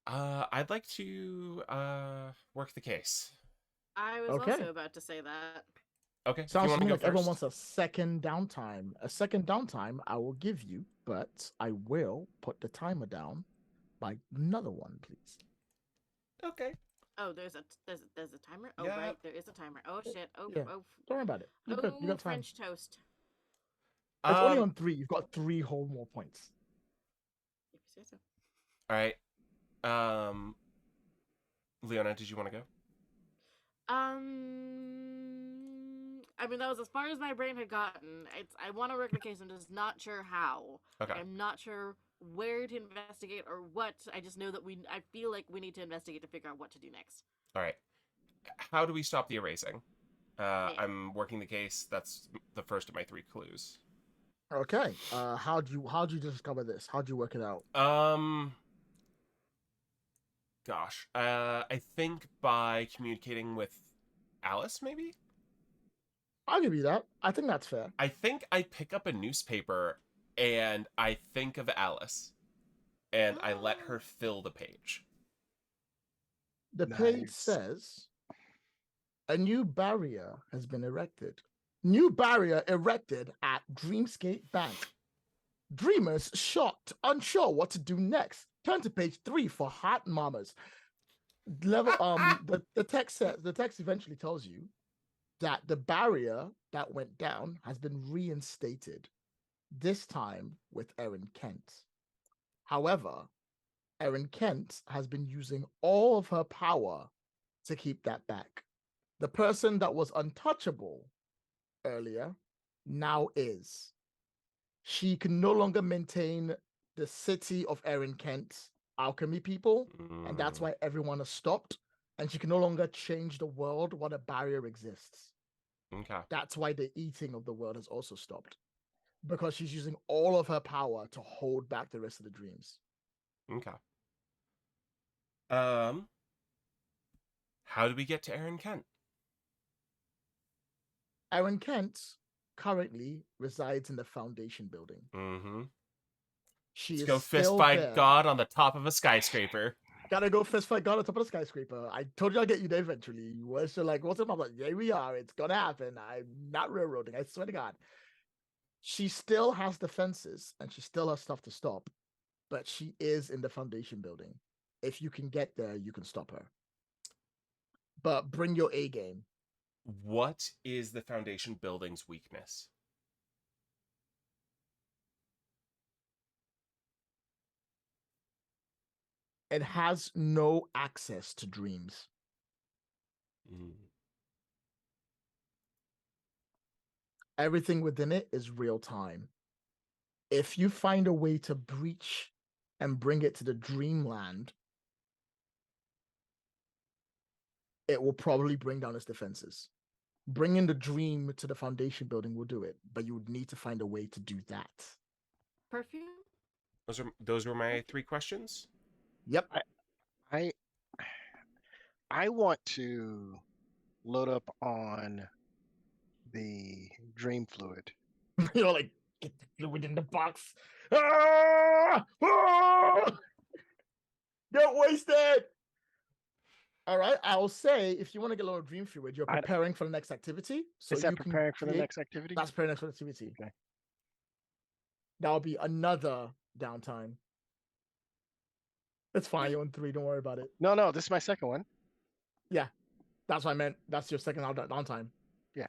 I'd like to work the case. I was Okay. also about to say that. Okay. Sounds to wanna me go like everyone first? wants a second downtime. A second downtime I will give you, but I will put the timer down by another one, please. Okay. Oh, there's a timer. Oh Yeah. right, there is a timer. Oh shit. Oh Yeah. oh. Don't worry about it. You're good. You got time. French toast. It's only on 3. You've got 3 whole more points. If you say so. All right. Leona, did you want to go? I mean, that was as far as my brain had gotten. I want to work the case. I'm just not sure how. Okay. I'm not sure where to investigate or what. I just know that I feel like we need to investigate to figure out what to do next. All right. How do we stop the erasing? Yeah. I'm working the case. That's the first of my 3 clues. Okay. How'd you discover this? How'd you work it out? Gosh. I think by communicating with Alice, maybe? I'll give you that. I think that's fair. I think I pick up a newspaper and I think of Alice. And I let her fill the page. The page Nice. says a new barrier has been erected. New barrier erected at Dreamscape Bank. Dreamers shocked, unsure what to do next. Turn to page 3 for hot mamas. Level the text says the text eventually tells you that the barrier that went down has been reinstated, this time with Erin Kent. However, Erin Kent has been using all of her power to keep that back. The person that was untouchable earlier now is. She can no longer maintain the city of Erin Kent's alchemy people, and that's why everyone has stopped. And she can no longer change the world while the barrier exists. Okay. That's why the eating of the world has also stopped, because she's using all of her power to hold back the rest of the dreams. Okay. How do we get to Aaron Kent? Erin Kent currently resides in the Foundation building. Mm-hmm. She Let's is go fist still fight there. God on the top of a skyscraper. Gotta go fist fight God on top of the skyscraper. I told you I'll get you there eventually. You were still like, what's up? I'm like, yeah, we are. It's gonna happen. I'm not railroading. I swear to God. She still has defenses and she still has stuff to stop, but she is in the Foundation building. If you can get there, you can stop her. But bring your A game. What is the Foundation building's weakness? It has no access to dreams. Everything within it is real time. If you find a way to breach and bring it to the dreamland, it will probably bring down its defenses. Bringing the dream to the foundation building will do it, but you would need to find a way to do that. Perfume? Those were my 3 questions. Yep. I want to load up on the dream fluid. You're like, get the fluid in the box. Ah! Ah! Don't waste it. All right. I'll say if you want to get a lot of dream fluid, you're preparing for the next activity. So is that preparing for the next activity? That's preparing for the next activity. Okay. That'll be another downtime. It's fine. You're on 3. Don't worry about it. No. This is my second one. Yeah. That's what I meant. That's your second downtime. Yeah.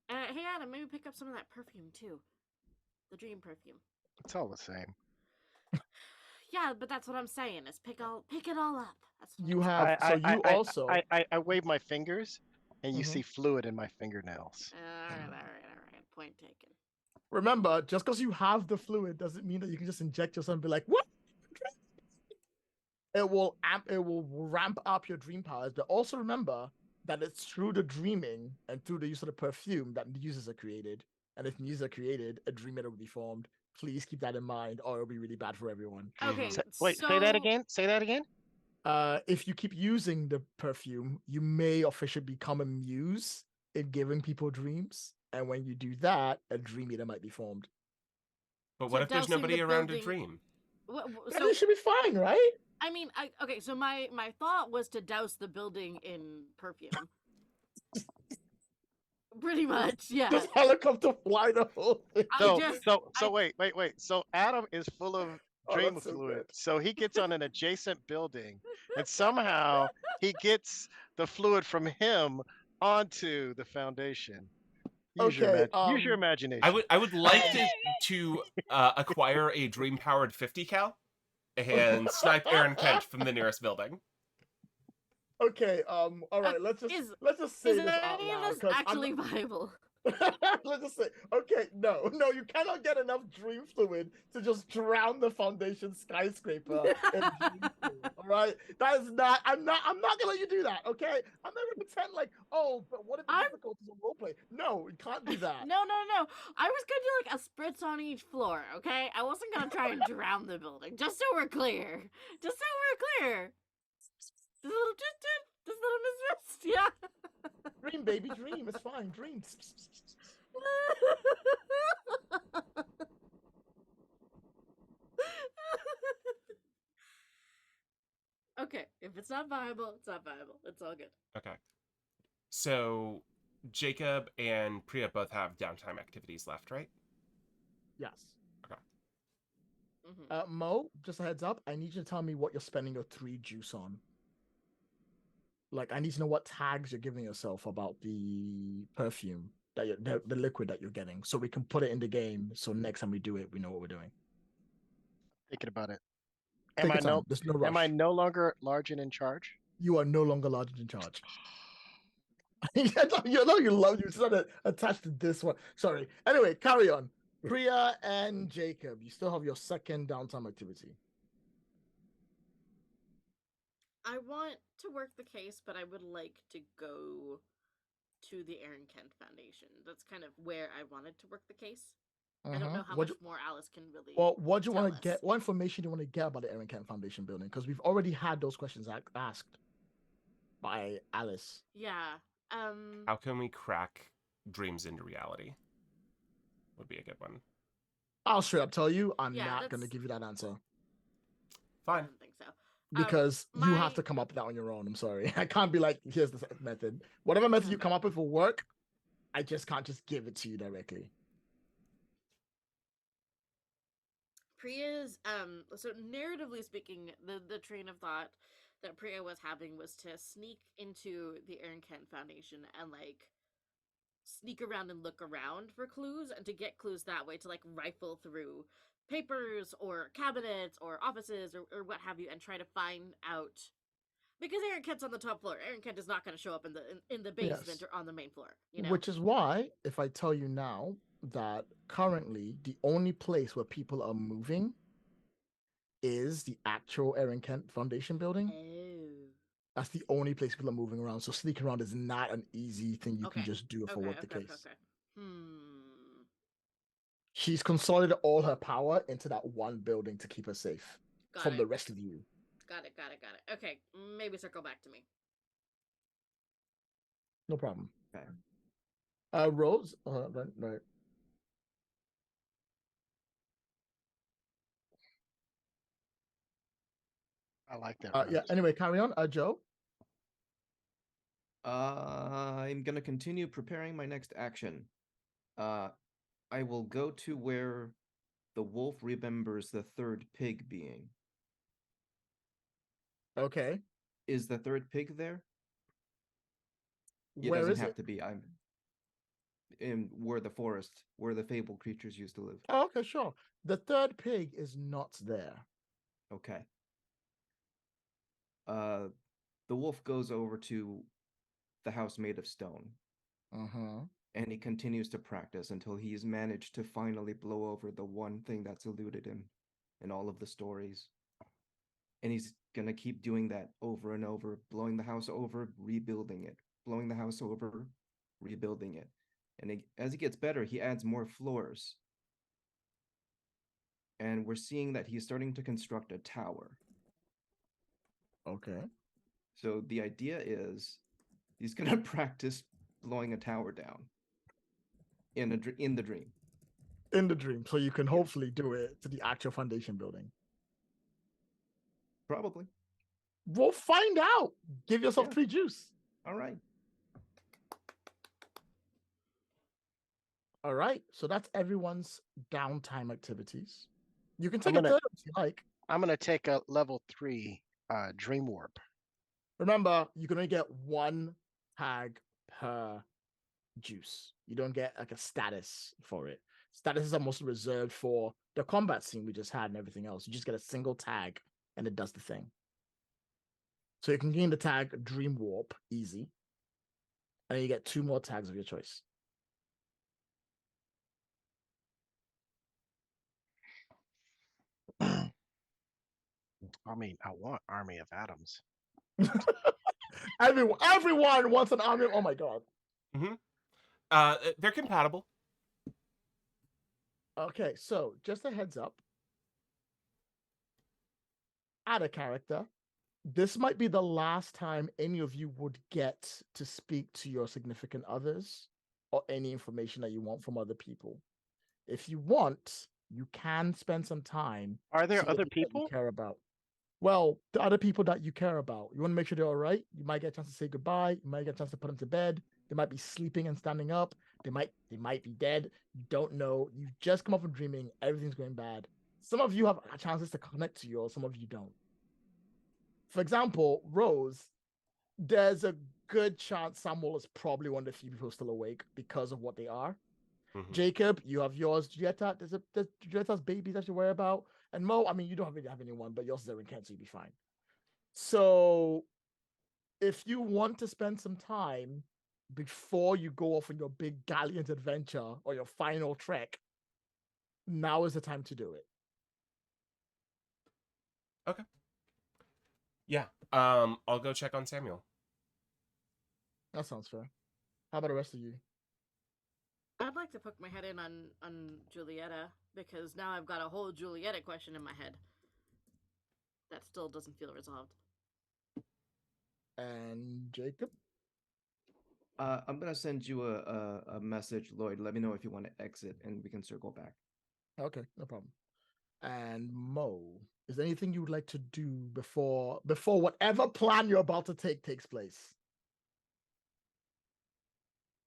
Hey, Adam, maybe pick up some of that perfume, too. The dream perfume. It's all the same. Yeah, but that's what I'm saying, is pick it all up. That's what You I'm have, saying. so you also... I wave my fingers, and you see fluid in my fingernails. All right. Point taken. Remember, just because you have the fluid doesn't mean that you can just inject yourself and be like, what? It will ramp up your dream powers, but also remember that it's through the dreaming and through the use of the perfume that muses are created. And if muses are created, a dream meter will be formed. Please keep that in mind, or it'll be really bad for everyone. Okay. Wait, say that again. Say that again. If you keep using the perfume, you may officially become a muse in giving people dreams. And when you do that, a dream meter might be formed. But what if there's nobody around to dream? So it should be fine, right? I mean, okay, so my thought was to douse the building in perfume. Pretty much, yeah. Just helicopter fly the whole thing. Wait. So Adam is full of dream fluid. So he gets on an adjacent building, and somehow he gets the fluid from him onto the foundation. Use your imagination. I would like to acquire a dream powered 50 cal and snipe Aaron Kent from the nearest building. Okay, all right, let's just say this out loud. Is this actually viable? Let's just say, okay, no, you cannot get enough dream fluid to just drown the foundation skyscraper in dream fluid, all right? That is not, I'm not gonna let you do that, okay? I'm not gonna pretend like, oh, but what if the difficulties of roleplay? No, you can't do that. No. I was gonna do like a spritz on each floor, okay? I wasn't gonna try and drown the building, just so we're clear. Just a little misfits, yeah. Dream, baby, dream. It's fine. Dream. Okay, if it's not viable, it's not viable. It's all good. Okay. So, Jacob and Priya both have downtime activities left, right? Yes. Okay. Mo, just a heads up. I need you to tell me what you're spending your 3 juice on. Like, I need to know what tags you're giving yourself about the perfume, that the liquid that you're getting, so we can put it in the game. So next time we do it, we know what we're doing. Thinking about it. There's no rush. Am I no longer large and in charge? You are no longer large and in charge. You started attached to this one. Sorry. Anyway, carry on. Priya and Jacob, you still have your second downtime activity. I want to work the case, but I would like to go to the Aaron Kent Foundation. That's kind of where I wanted to work the case. I don't know how much more Alice can really. Well, what do you want to get? What information do you want to get about the Aaron Kent Foundation building? Because we've already had those questions asked by Alice. Yeah. How can we crack dreams into reality? Would be a good one. I'll straight up tell you, I'm not going to give you that answer. Fine. I don't think so. Because you have to come up with that on your own. I'm sorry. I can't be like, here's the method. Whatever method you come up with will work. I just can't just give it to you directly. Priya's, so narratively speaking, the train of thought that Priya was having was to sneak into the Aaron Kent Foundation and, like, sneak around and look around for clues and to get clues that way to like rifle through papers or cabinets or offices or what have you and try to find out because Aaron Kent's on the top floor. Aaron Kent is not going to show up in the basement or on the main floor, you know. Which is why, if I tell you now that currently the only place where people are moving is the actual Aaron Kent Foundation building. Oh. That's the only place people are moving around. So sneaking around is not an easy thing you can just do for what the case. She's consolidated all her power into that one building to keep her safe from the rest of you. Got it. Okay, maybe circle back to me. No problem. Okay. Rose, right. I like that. Yeah. Anyway, carry on. Joe. I'm gonna continue preparing my next action. I will go to where the wolf remembers the third pig being. Okay. Is the third pig there? It Where doesn't is have it? to be. I'm in where the forest, where the fabled creatures used to live. Oh, okay, sure. The third pig is not there. Okay. The wolf goes over to the house made of stone. And he continues to practice until he's managed to finally blow over the one thing that's eluded him in all of the stories. And he's gonna keep doing that over and over, blowing the house over, rebuilding it, blowing the house over, rebuilding it. And as he gets better, he adds more floors. And we're seeing that he's starting to construct a tower. Okay. So the idea is he's gonna practice blowing a tower down in the dream. In the dream, so you can hopefully do it to the actual foundation building. Probably. We'll find out. Give yourself 3 juice. All right. All right. So that's everyone's downtime activities. You can take a third if you like. I'm gonna take a level 3 dream warp. Remember, you can only get 1 tag per juice. You don't get like a status for it. Status is almost reserved for the combat scene we just had and everything else. You just get a single tag and it does the thing. So you can gain the tag Dream Warp easy. And then you get 2 more tags of your choice. I mean, I want Army of Atoms. Everyone wants an army. Oh my god. They're compatible. Okay, so just a heads up. Add a character. This might be the last time any of you would get to speak to your significant others or any information that you want from other people. If you want, you can spend some time. Are there other people you care about? Well, the other people that you care about. You want to make sure they're all right. You might get a chance to say goodbye. You might get a chance to put them to bed. They might be sleeping and standing up. They might be dead. You don't know. You just come up from dreaming. Everything's going bad. Some of you have chances to connect to you, or some of you don't. For example, Rose, there's a good chance Samuel is probably one of the few people still awake because of what they are. Jacob, you have yours. Julieta, there's Julieta's babies that you worry about. And Mo, I mean, you don't really have anyone, but yours is Aaron Kent, so you'll be fine. So if you want to spend some time before you go off on your big gallant adventure or your final trek, now is the time to do it. Okay. Yeah. I'll go check on Samuel. That sounds fair. How about the rest of you? I'd like to poke my head in on Julieta, because now I've got a whole Julieta question in my head that still doesn't feel resolved. And Jacob? I'm gonna send you a message, Lloyd. Let me know if you want to exit, and we can circle back. Okay, no problem. And Mo, is there anything you would like to do before whatever plan you're about to take takes place?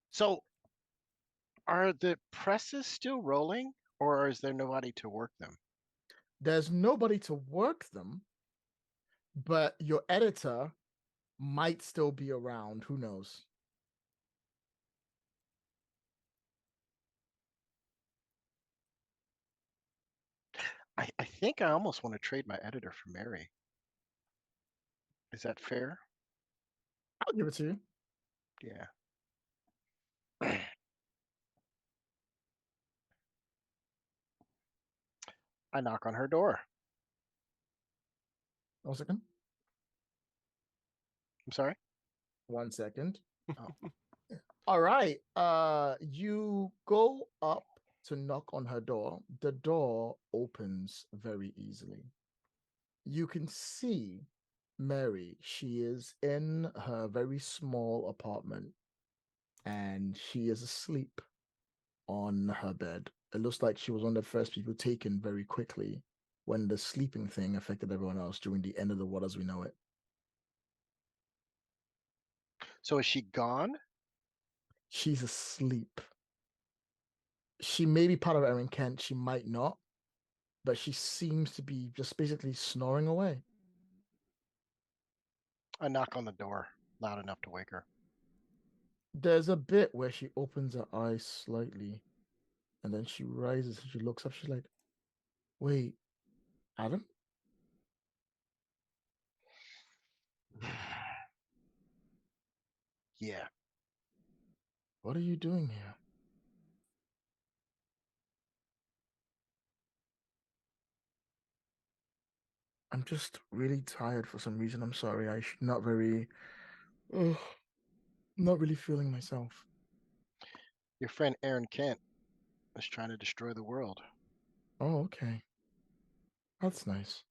So, are the presses still rolling, or is there nobody to work them? There's nobody to work them, but your editor might still be around. Who knows? I think I almost want to trade my editor for Mary. Is that fair? I'll give it to you. Yeah. I knock on her door. 1 second. I'm sorry? 1 second. Oh. All right. You go up to knock on her door. The door opens very easily. You can see Mary. She is in her very small apartment and she is asleep on her bed. It looks like she was one of the first people taken very quickly when the sleeping thing affected everyone else during the end of the world as we know it. So is she gone? She's asleep. She may be part of Erin Kent. She might not. But she seems to be just basically snoring away. I knock on the door loud enough to wake her. There's a bit where she opens her eyes slightly and then she rises and she looks up. She's like, wait, Adam? Yeah. What are you doing here? I'm just really tired for some reason. I'm sorry. Not really feeling myself. Your friend Erin Kent is trying to destroy the world. Oh, okay. That's nice.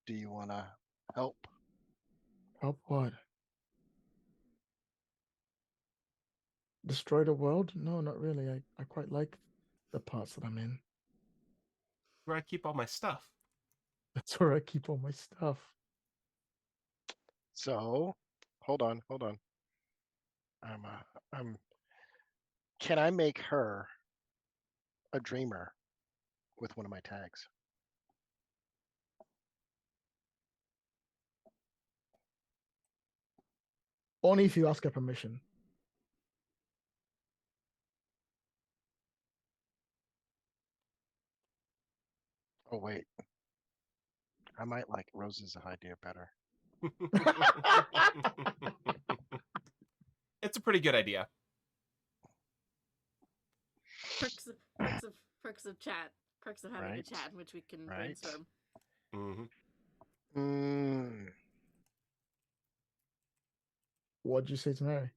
Do you want to help? Help what? Destroy the world? No, not really. I quite like the parts that I'm in. Where I keep all my stuff. That's where I keep all my stuff. So, hold on. Can I make her a dreamer with one of my tags? Only if you ask her permission. Oh, wait. I might like Rose's idea better. It's a pretty good idea. Perks of chat. Perks of having a chat in which we can brainstorm. Mm-hmm. What'd you say to Mary?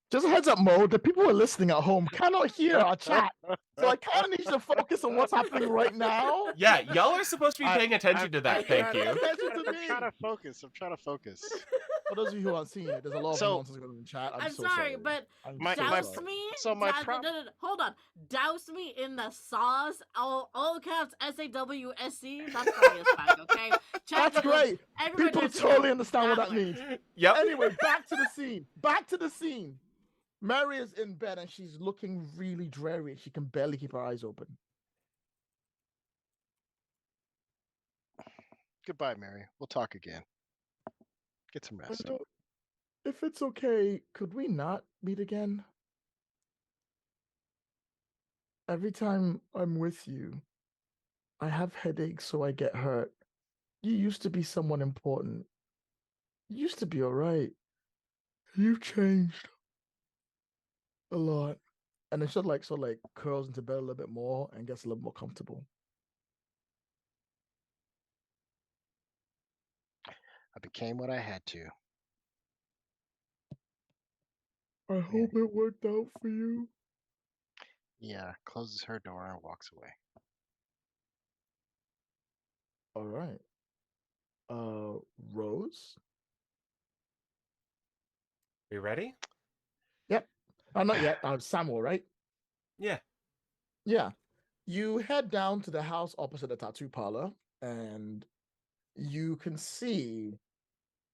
Just a heads up, Mo, the people who are listening at home cannot hear our chat. So I kind of need you to focus on what's happening right now. Yeah, y'all are supposed to be paying attention to that. Thank you. I'm trying to focus. For those of you who aren't seeing it, there's a lot of nonsense going on in the chat. I'm so sorry, but douse me. Hold on. Douse me in the sauce. All caps SAWSC. That's funny as fuck. Okay. That's great. People totally understand what that means. Yep. Anyway, back to the scene. Mary is in bed and she's looking really dreary. She can barely keep her eyes open. Goodbye, Mary. We'll talk again. Get some rest. If it's okay, could we not meet again? Every time I'm with you, I have headaches, so I get hurt. You used to be someone important. You used to be all right. You've changed a lot. And then she curls into bed a little bit more and gets a little more comfortable. I became what I had to. I hope it worked out for you. Yeah, closes her door and walks away. All right. Rose? We ready? Yep. Not yet. Samuel, right? Yeah. Yeah. You head down to the house opposite the tattoo parlor, and you can see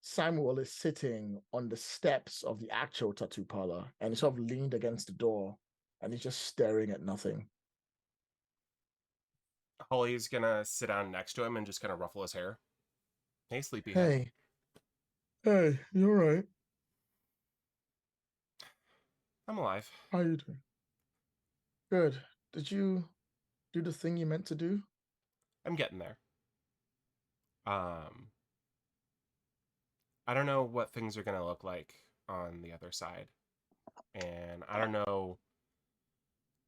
Samuel is sitting on the steps of the actual tattoo parlor, and he's sort of leaned against the door, and he's just staring at nothing. Holly's gonna sit down next to him and just kind of ruffle his hair. Hey, sleepyhead. Hey. Hey, you alright? I'm alive. How you doing? Good. Did you do the thing you meant to do? I'm getting there. I don't know what things are gonna look like on the other side. And I don't know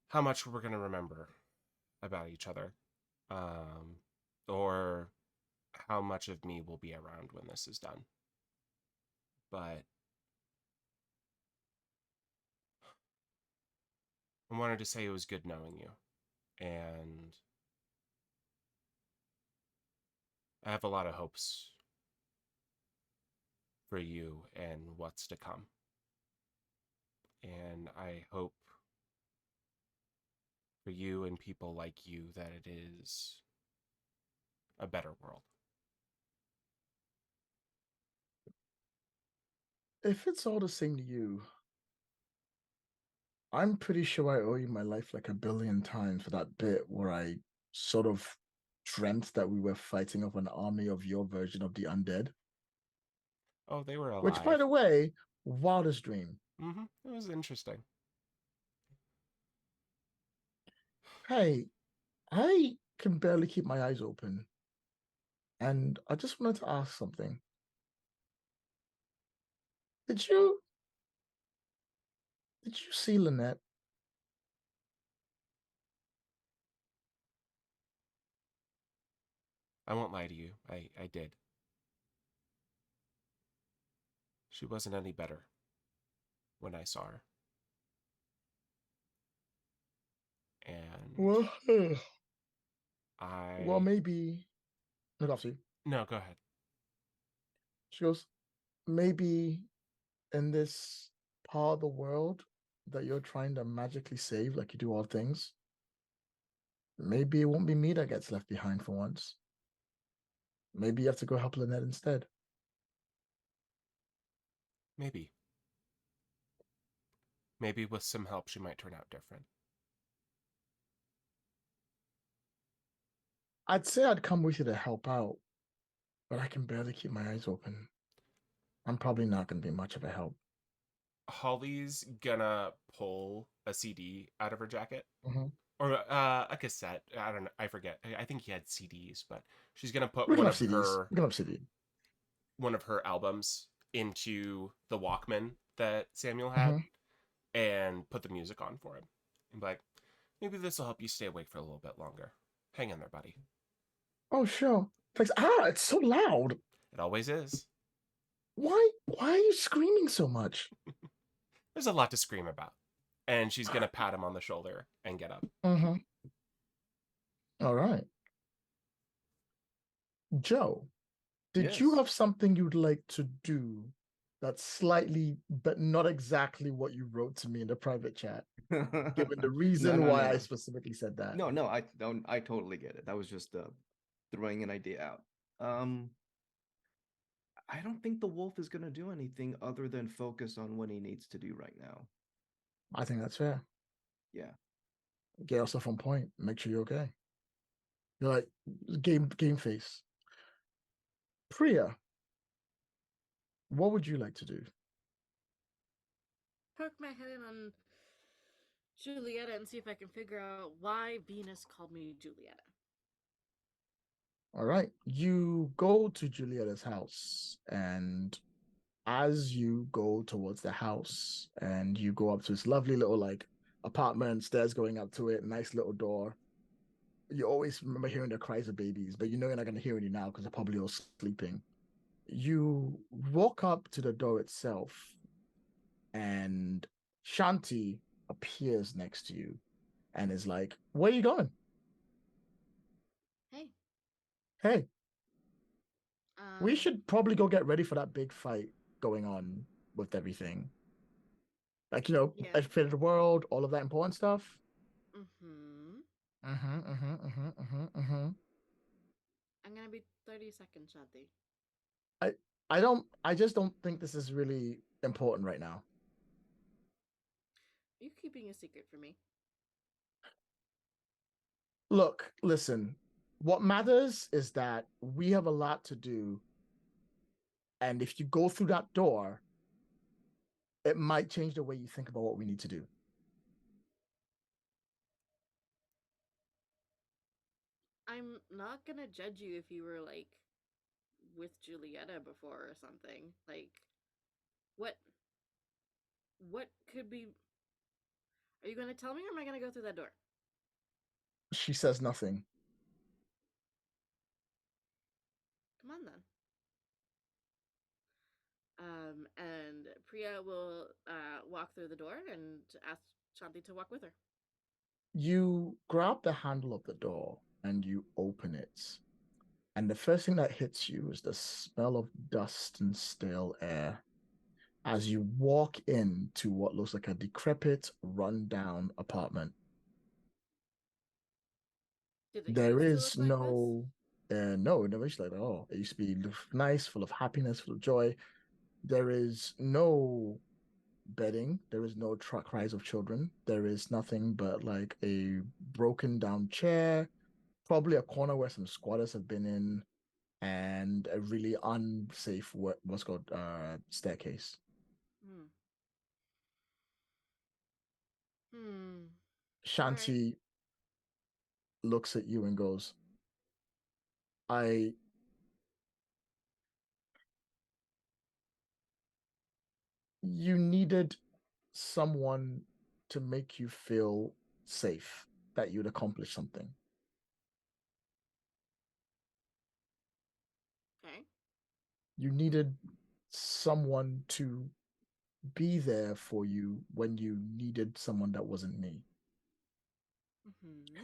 how much we're gonna remember about each other. Or how much of me will be around when this is done. But I wanted to say it was good knowing you. And I have a lot of hopes for you and what's to come. And I hope for you and people like you that it is a better world. If it's all the same to you, I'm pretty sure I owe you my life like 1,000,000,000 times for that bit where I sort of dreamt that we were fighting off an army of your version of the undead. Oh, they were alive. Which, by the way, wildest dream. It was interesting. Hey, I can barely keep my eyes open. And I just wanted to ask something. Did you see Lynette? I won't lie to you. I did. She wasn't any better when I saw her. And well, I... Well, maybe... No, go ahead. She goes, maybe in this part of the world that you're trying to magically save, like you do all things, maybe it won't be me that gets left behind for once. Maybe you have to go help Lynette instead. Maybe. Maybe with some help she might turn out different. I'd say I'd come with you to help out, but I can barely keep my eyes open. I'm probably not going to be much of a help. Holly's gonna pull a CD out of her jacket. Or a cassette. I don't know. I forget. I think he had CDs, but she's gonna put one of her albums into the Walkman that Samuel had, and put the music on for him. And be like, maybe this will help you stay awake for a little bit longer. Hang in there, buddy. Oh, sure. Thanks. It's so loud. It always is. Why are you screaming so much? There's a lot to scream about. And she's gonna pat him on the shoulder and get up. All right. Joe, did you have something you'd like to do that's slightly, but not exactly what you wrote to me in the private chat? Given the reason why I specifically said that. No, I totally get it. That was just throwing an idea out. I don't think the wolf is going to do anything other than focus on what he needs to do right now. I think that's fair. Yeah. Get yourself on point. Make sure you're okay. You're like game face. Priya, what would you like to do? Poke my head on Julieta and see if I can figure out why Venus called me Julieta. All right. You go to Julieta's house, and as you go towards the house and you go up to this lovely little like apartment, stairs going up to it, nice little door, you always remember hearing the cries of babies, but you know you're not going to hear any now because they're probably all sleeping. You walk up to the door itself, and Shanti appears next to you and is like, where are you going? Hey. We should probably go get ready for that big fight going on with everything. Like, fate of the world, all of that important stuff. I'm gonna be 30 seconds, Shanti. I just don't think this is really important right now. Are you keeping a secret from me? Look, listen, What matters is that we have a lot to do. And if you go through that door, it might change the way you think about what we need to do. I'm not gonna judge you if you were like with Julieta before or something. Like, what could be? Are you gonna tell me, or am I gonna go through that door? She says nothing. Come on then. And Priya will walk through the door and ask Shanti to walk with her. You grab the handle of the door and you open it. And the first thing that hits you is the smell of dust and stale air as you walk into what looks like a decrepit, run-down apartment. Did it There used to is look like no, no, it never used to like that at all. It used to be nice, full of happiness, full of joy. There is no bedding. There is no cries of children. There is nothing but like a broken down chair, probably a corner where some squatters have been in, and a really unsafe what's called staircase. this? Hmm. All right. Shanti looks at you and goes, I you needed someone to make you feel safe, that you'd accomplish something. Okay. You needed someone to be there for you when you needed someone that wasn't me. Mm-hmm.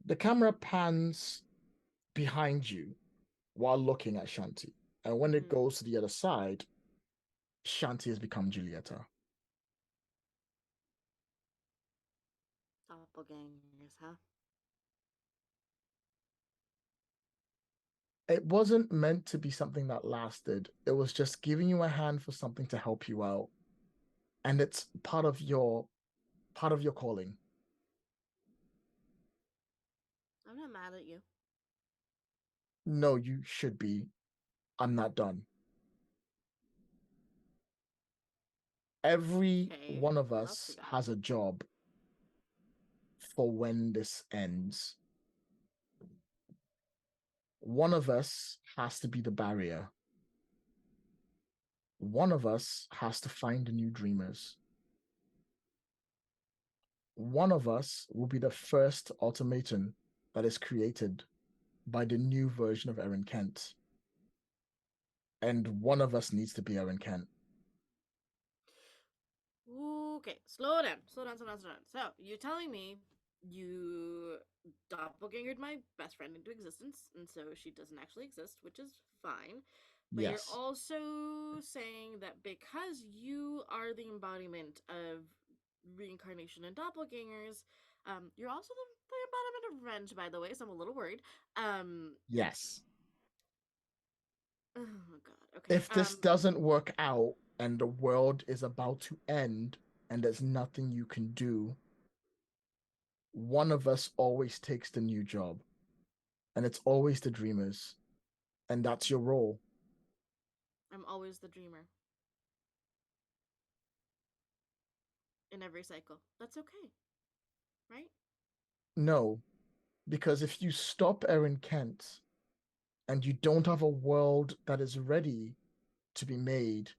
The camera pans behind you while looking at Shanti. And when it goes to the other side, Shanti has become Julieta. Doppelgangers, huh? It wasn't meant to be something that lasted. It was just giving you a hand for something to help you out. And it's part of your calling. I'm not mad at you. No, you should be. I'm not done. Every Okay. one of What else we us got? has a job for when this ends. One of us has to be the barrier. One of us has to find the new dreamers. One of us will be the first automaton that is created by the new version of Erin Kent. And one of us needs to be Erin Kent. Okay, slow down, slow down, slow down, slow down. So, you're telling me you doppelgangered my best friend into existence, and so she doesn't actually exist, which is fine. But you're Yes. also saying that because you are the embodiment of reincarnation and doppelgangers, you're also the embodiment of revenge, by the way, so I'm a little worried. Yes. Oh god, okay. If this doesn't work out and the world is about to end and there's nothing you can do, one of us always takes the new job. And it's always the dreamers. And that's your role. I'm always the dreamer. In every cycle. That's okay. Right? No, because if you stop Erin Kent and you don't have a world that is ready to be made,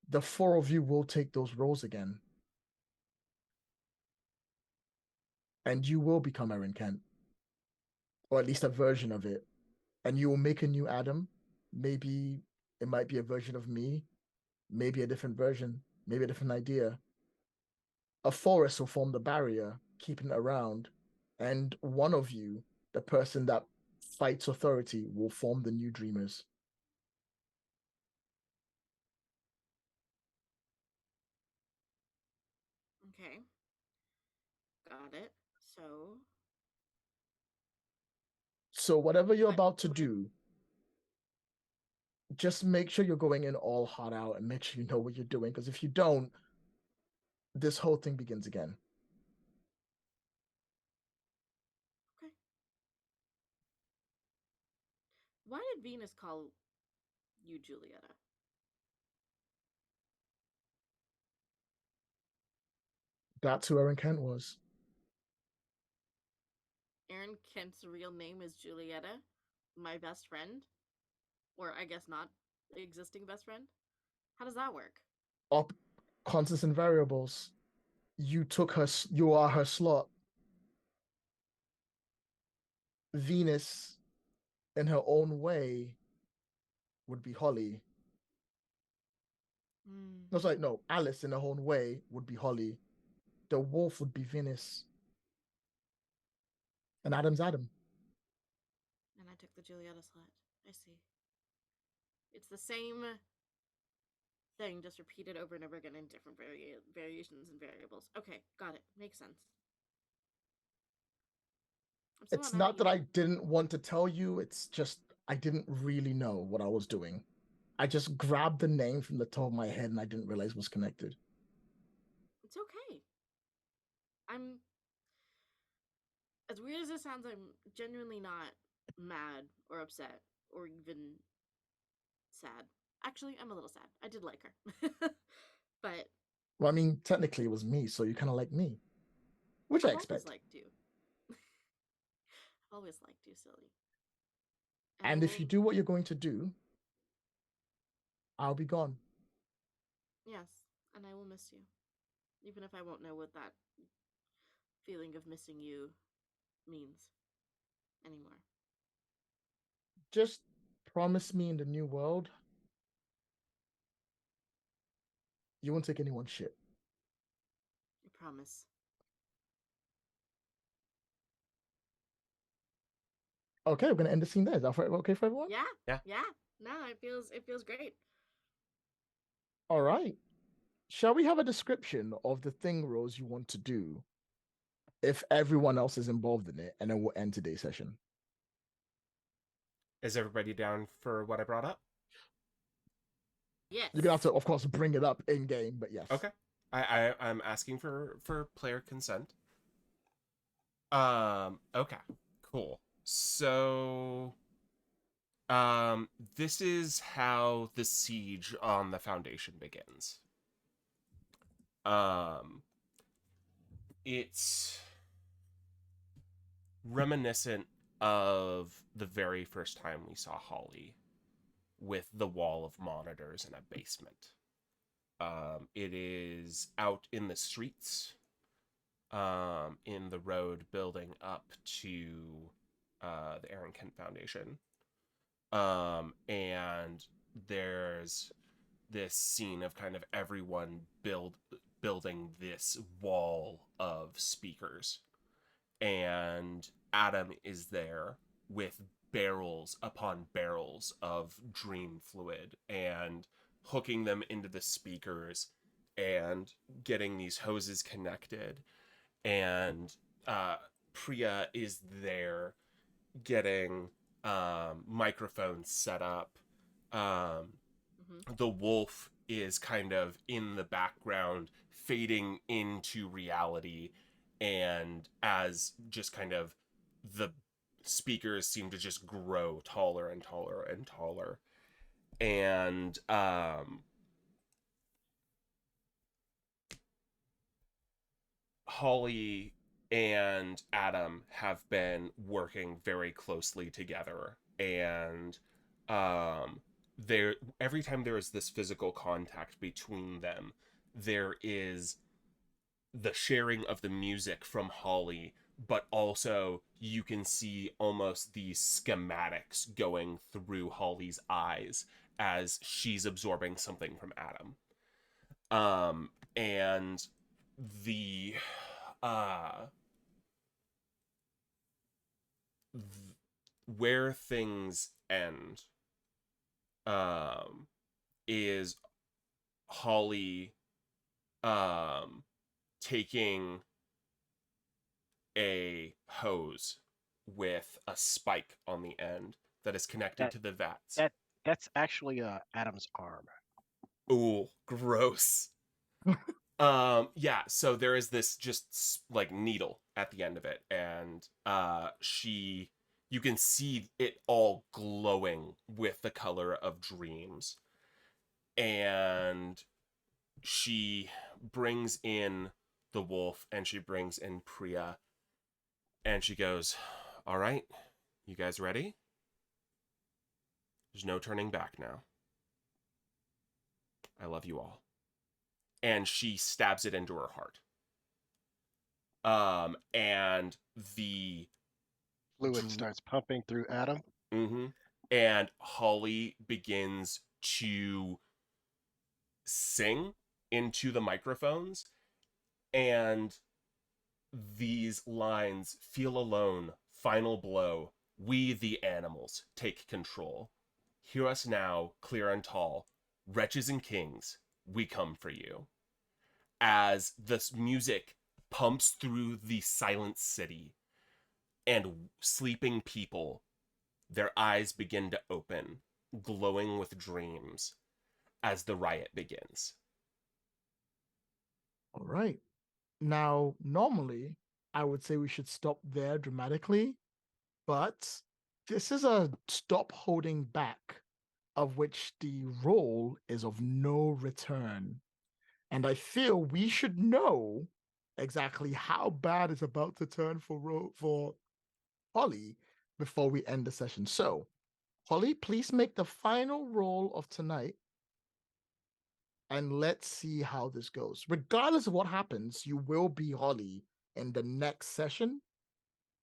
the four of you will take those roles again. And you will become Erin Kent, or at least a version of it. And you will make a new Adam. Maybe it might be a version of me, maybe a different version, maybe a different idea. A forest will form the barrier, keeping it around. And one of you, the person that fights authority, will form the new dreamers. Okay. Got it. So So whatever you're what about to do, just make sure you're going in all hot out and make sure you know what you're doing. Because if you don't, this whole thing begins again. Okay. Why did Venus call you Julieta? That's who Aaron Kent was. Aaron Kent's real name is Julieta, my best friend? Or I guess not existing best friend? How does that work? Up constants and variables. You are her slot. Venus, in her own way, would be Holly. No, sorry, no. Alice, in her own way, would be Holly. The wolf would be Venus. And Adam's Adam. And I took the Julieta slot. I see. It's the same thing, just repeated over and over again in different variations and variables. Okay, got it. Makes sense. It's not that I didn't want to tell you, it's just I didn't really know what I was doing. I just grabbed the name from the top of my head and I didn't realize it was connected. It's okay. I'm, as weird as it sounds, I'm genuinely not mad or upset or even sad. Actually, I'm a little sad. I did like her. But well, I mean, technically it was me, so you kind of like me, which I expect. Always liked you. Always liked you, silly. And if you do what you're going to do, I'll be gone. Yes, and I will miss you, even if I won't know what that feeling of missing you means anymore. Just promise me in the new world you won't take anyone's shit. I promise. Okay, we're gonna end the scene there. Is that okay for everyone? Yeah. No, it feels great. All right. Shall we have a description of the thing, Rose, you want to do if everyone else is involved in it, and then we'll end today's session? Is everybody down for what I brought up? Yes. You're gonna have to, of course, bring it up in game, but yes. Okay. I'm asking for player consent. Okay. Cool. So this is how the siege on the Foundation begins. It's reminiscent of the very first time we saw Holly with the wall of monitors in a basement. It is out in the streets, in the road building up to the Aaron Kent Foundation. And there's this scene of kind of everyone building this wall of speakers. And Adam is there with barrels upon barrels of dream fluid and hooking them into the speakers and getting these hoses connected. And Priya is there getting microphones set up. The wolf is kind of in the background, fading into reality, and as just kind of the speakers seem to just grow taller and taller and taller. And Holly and Adam have been working very closely together, and there every time there is this physical contact between them, there is the sharing of the music from Holly, but also you can see almost these schematics going through Holly's eyes as she's absorbing something from Adam. And the where things end is Holly taking a hose with a spike on the end that is connected to the vats. That's actually Adam's arm. Ooh, gross. Yeah, so there is this just like needle at the end of it, and you can see it all glowing with the color of dreams. And she brings in the wolf and she brings in Priya and she goes, "All right, you guys ready? There's no turning back now. I love you all." And she stabs it into her heart. And the fluid starts pumping through Adam. Mm-hmm. And Holly begins to sing into the microphones, and these lines: "Feel alone, final blow, we the animals take control. Hear us now, clear and tall, wretches and kings, we come for you." As this music pumps through the silent city, and sleeping people, their eyes begin to open, glowing with dreams, as the riot begins. All right. Now, normally, I would say we should stop there dramatically, but this is a stop holding back, of which the roll is of no return. And I feel we should know exactly how bad it's about to turn for Holly before we end the session. So, Holly, please make the final roll of tonight, and let's see how this goes. Regardless of what happens, you will be Holly in the next session,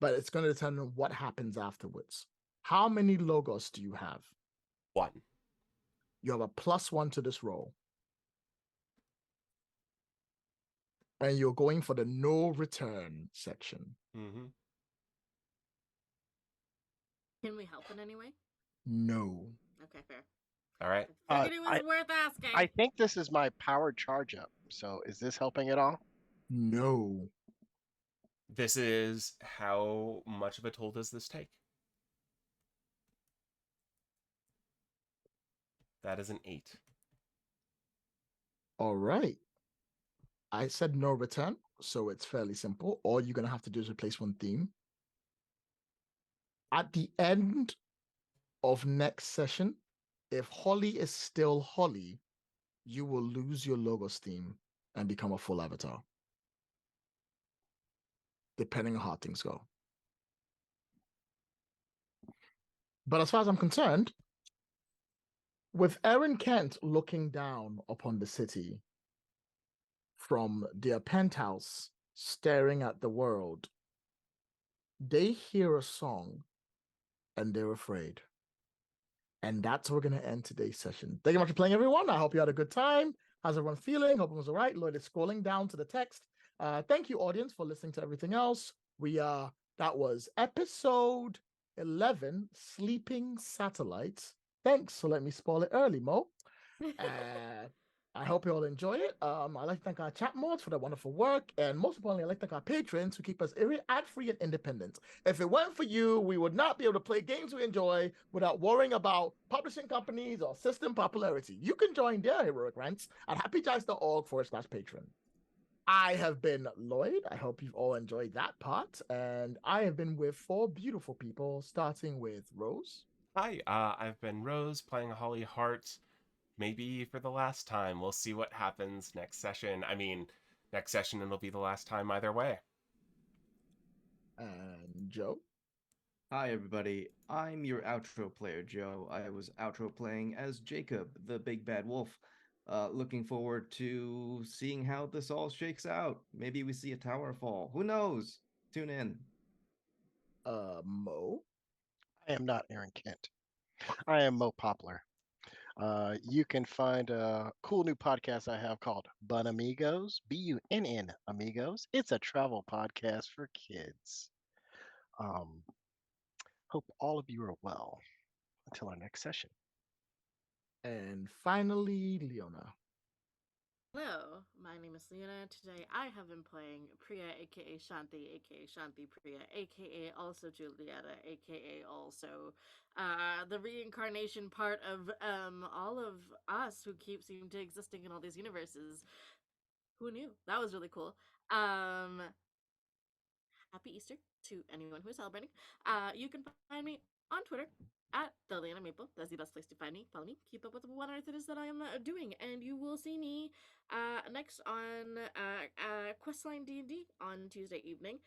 but it's going to determine what happens afterwards. How many logos do you have? 1. You have a +1 to this roll. And you're going for the no return section. Mm-hmm. Can we help in any way? No. Okay, fair. All right. I figured it was worth asking. I think this is my powered charge up. So is this helping at all? No. This is how much of a toll does this take? That is an 8. All right. I said no return, so it's fairly simple. All you're going to have to do is replace one theme. At the end of next session, if Holly is still Holly, you will lose your logos theme and become a full avatar, depending on how things go. But as far as I'm concerned, with Aaron Kent looking down upon the city from their penthouse, staring at the world, they hear a song and they're afraid. And that's where we're going to end today's session. Thank you much for playing, everyone. I hope you had a good time. How's everyone feeling? Hope it was all right. Lloyd is scrolling down to the text. Thank you, audience, for listening to everything else. That was episode 11, Sleeping Satellites. Thanks for letting me spoil it early, Mo. I hope you all enjoy it. I'd like to thank our chat mods for their wonderful work. And most importantly, I'd like to thank our patrons who keep us ad-free and independent. If it weren't for you, we would not be able to play games we enjoy without worrying about publishing companies or system popularity. You can join their heroic ranks at happygiants.org/patron. I have been Lloyd. I hope you've all enjoyed that part. And I have been with 4 beautiful people, starting with Rose. Hi, I've been Rose, playing Holly Hart. Maybe for the last time. We'll see what happens next session. I mean, next session it'll be the last time either way. And Joe. Hi, everybody. I'm your outro player, Joe. I was outro playing as Jacob, the big bad wolf. Looking forward to seeing how this all shakes out. Maybe we see a tower fall. Who knows? Tune in. Mo. I am not Aaron Kent. I am Mo Poplar. You can find a cool new podcast I have called Bun Amigos, BUNN Amigos. It's a travel podcast for kids. Hope all of you are well. Until our next session. And finally, Leona. Hello, my name is Leona. Today I have been playing Priya, aka Shanti, aka Shanti Priya, aka also Julieta, aka also the reincarnation part of all of us who seem to existing in all these universes. Who knew? That was really cool. happy Easter to anyone who is celebrating. You can find me on Twitter at @DeLeanaMaple. That's the best place to find me. Follow me. Keep up with what on earth it is that I am doing, and you will see me next on Questline D&D on Tuesday evening.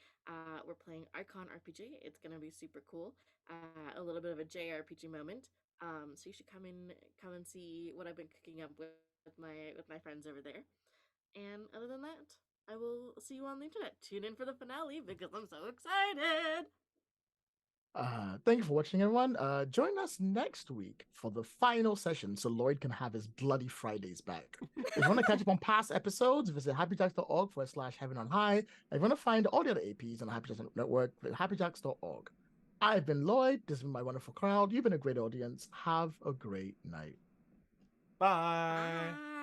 We're playing Icon RPG. It's gonna be super cool. A little bit of a JRPG moment. So you should come and see what I've been cooking up with my friends over there. And other than that, I will see you on the internet. Tune in for the finale because I'm so excited. Thank you for watching, everyone. Join us next week for the final session so Lloyd can have his bloody Fridays back. If you want to catch up on past episodes, visit happyjacks.org/heaven on high. If you want to find all the other APs on the Happy Jacks Network, visit happyjacks.org. I've been Lloyd. This has been my wonderful crowd. You've been a great audience. Have a great night. Bye. Bye.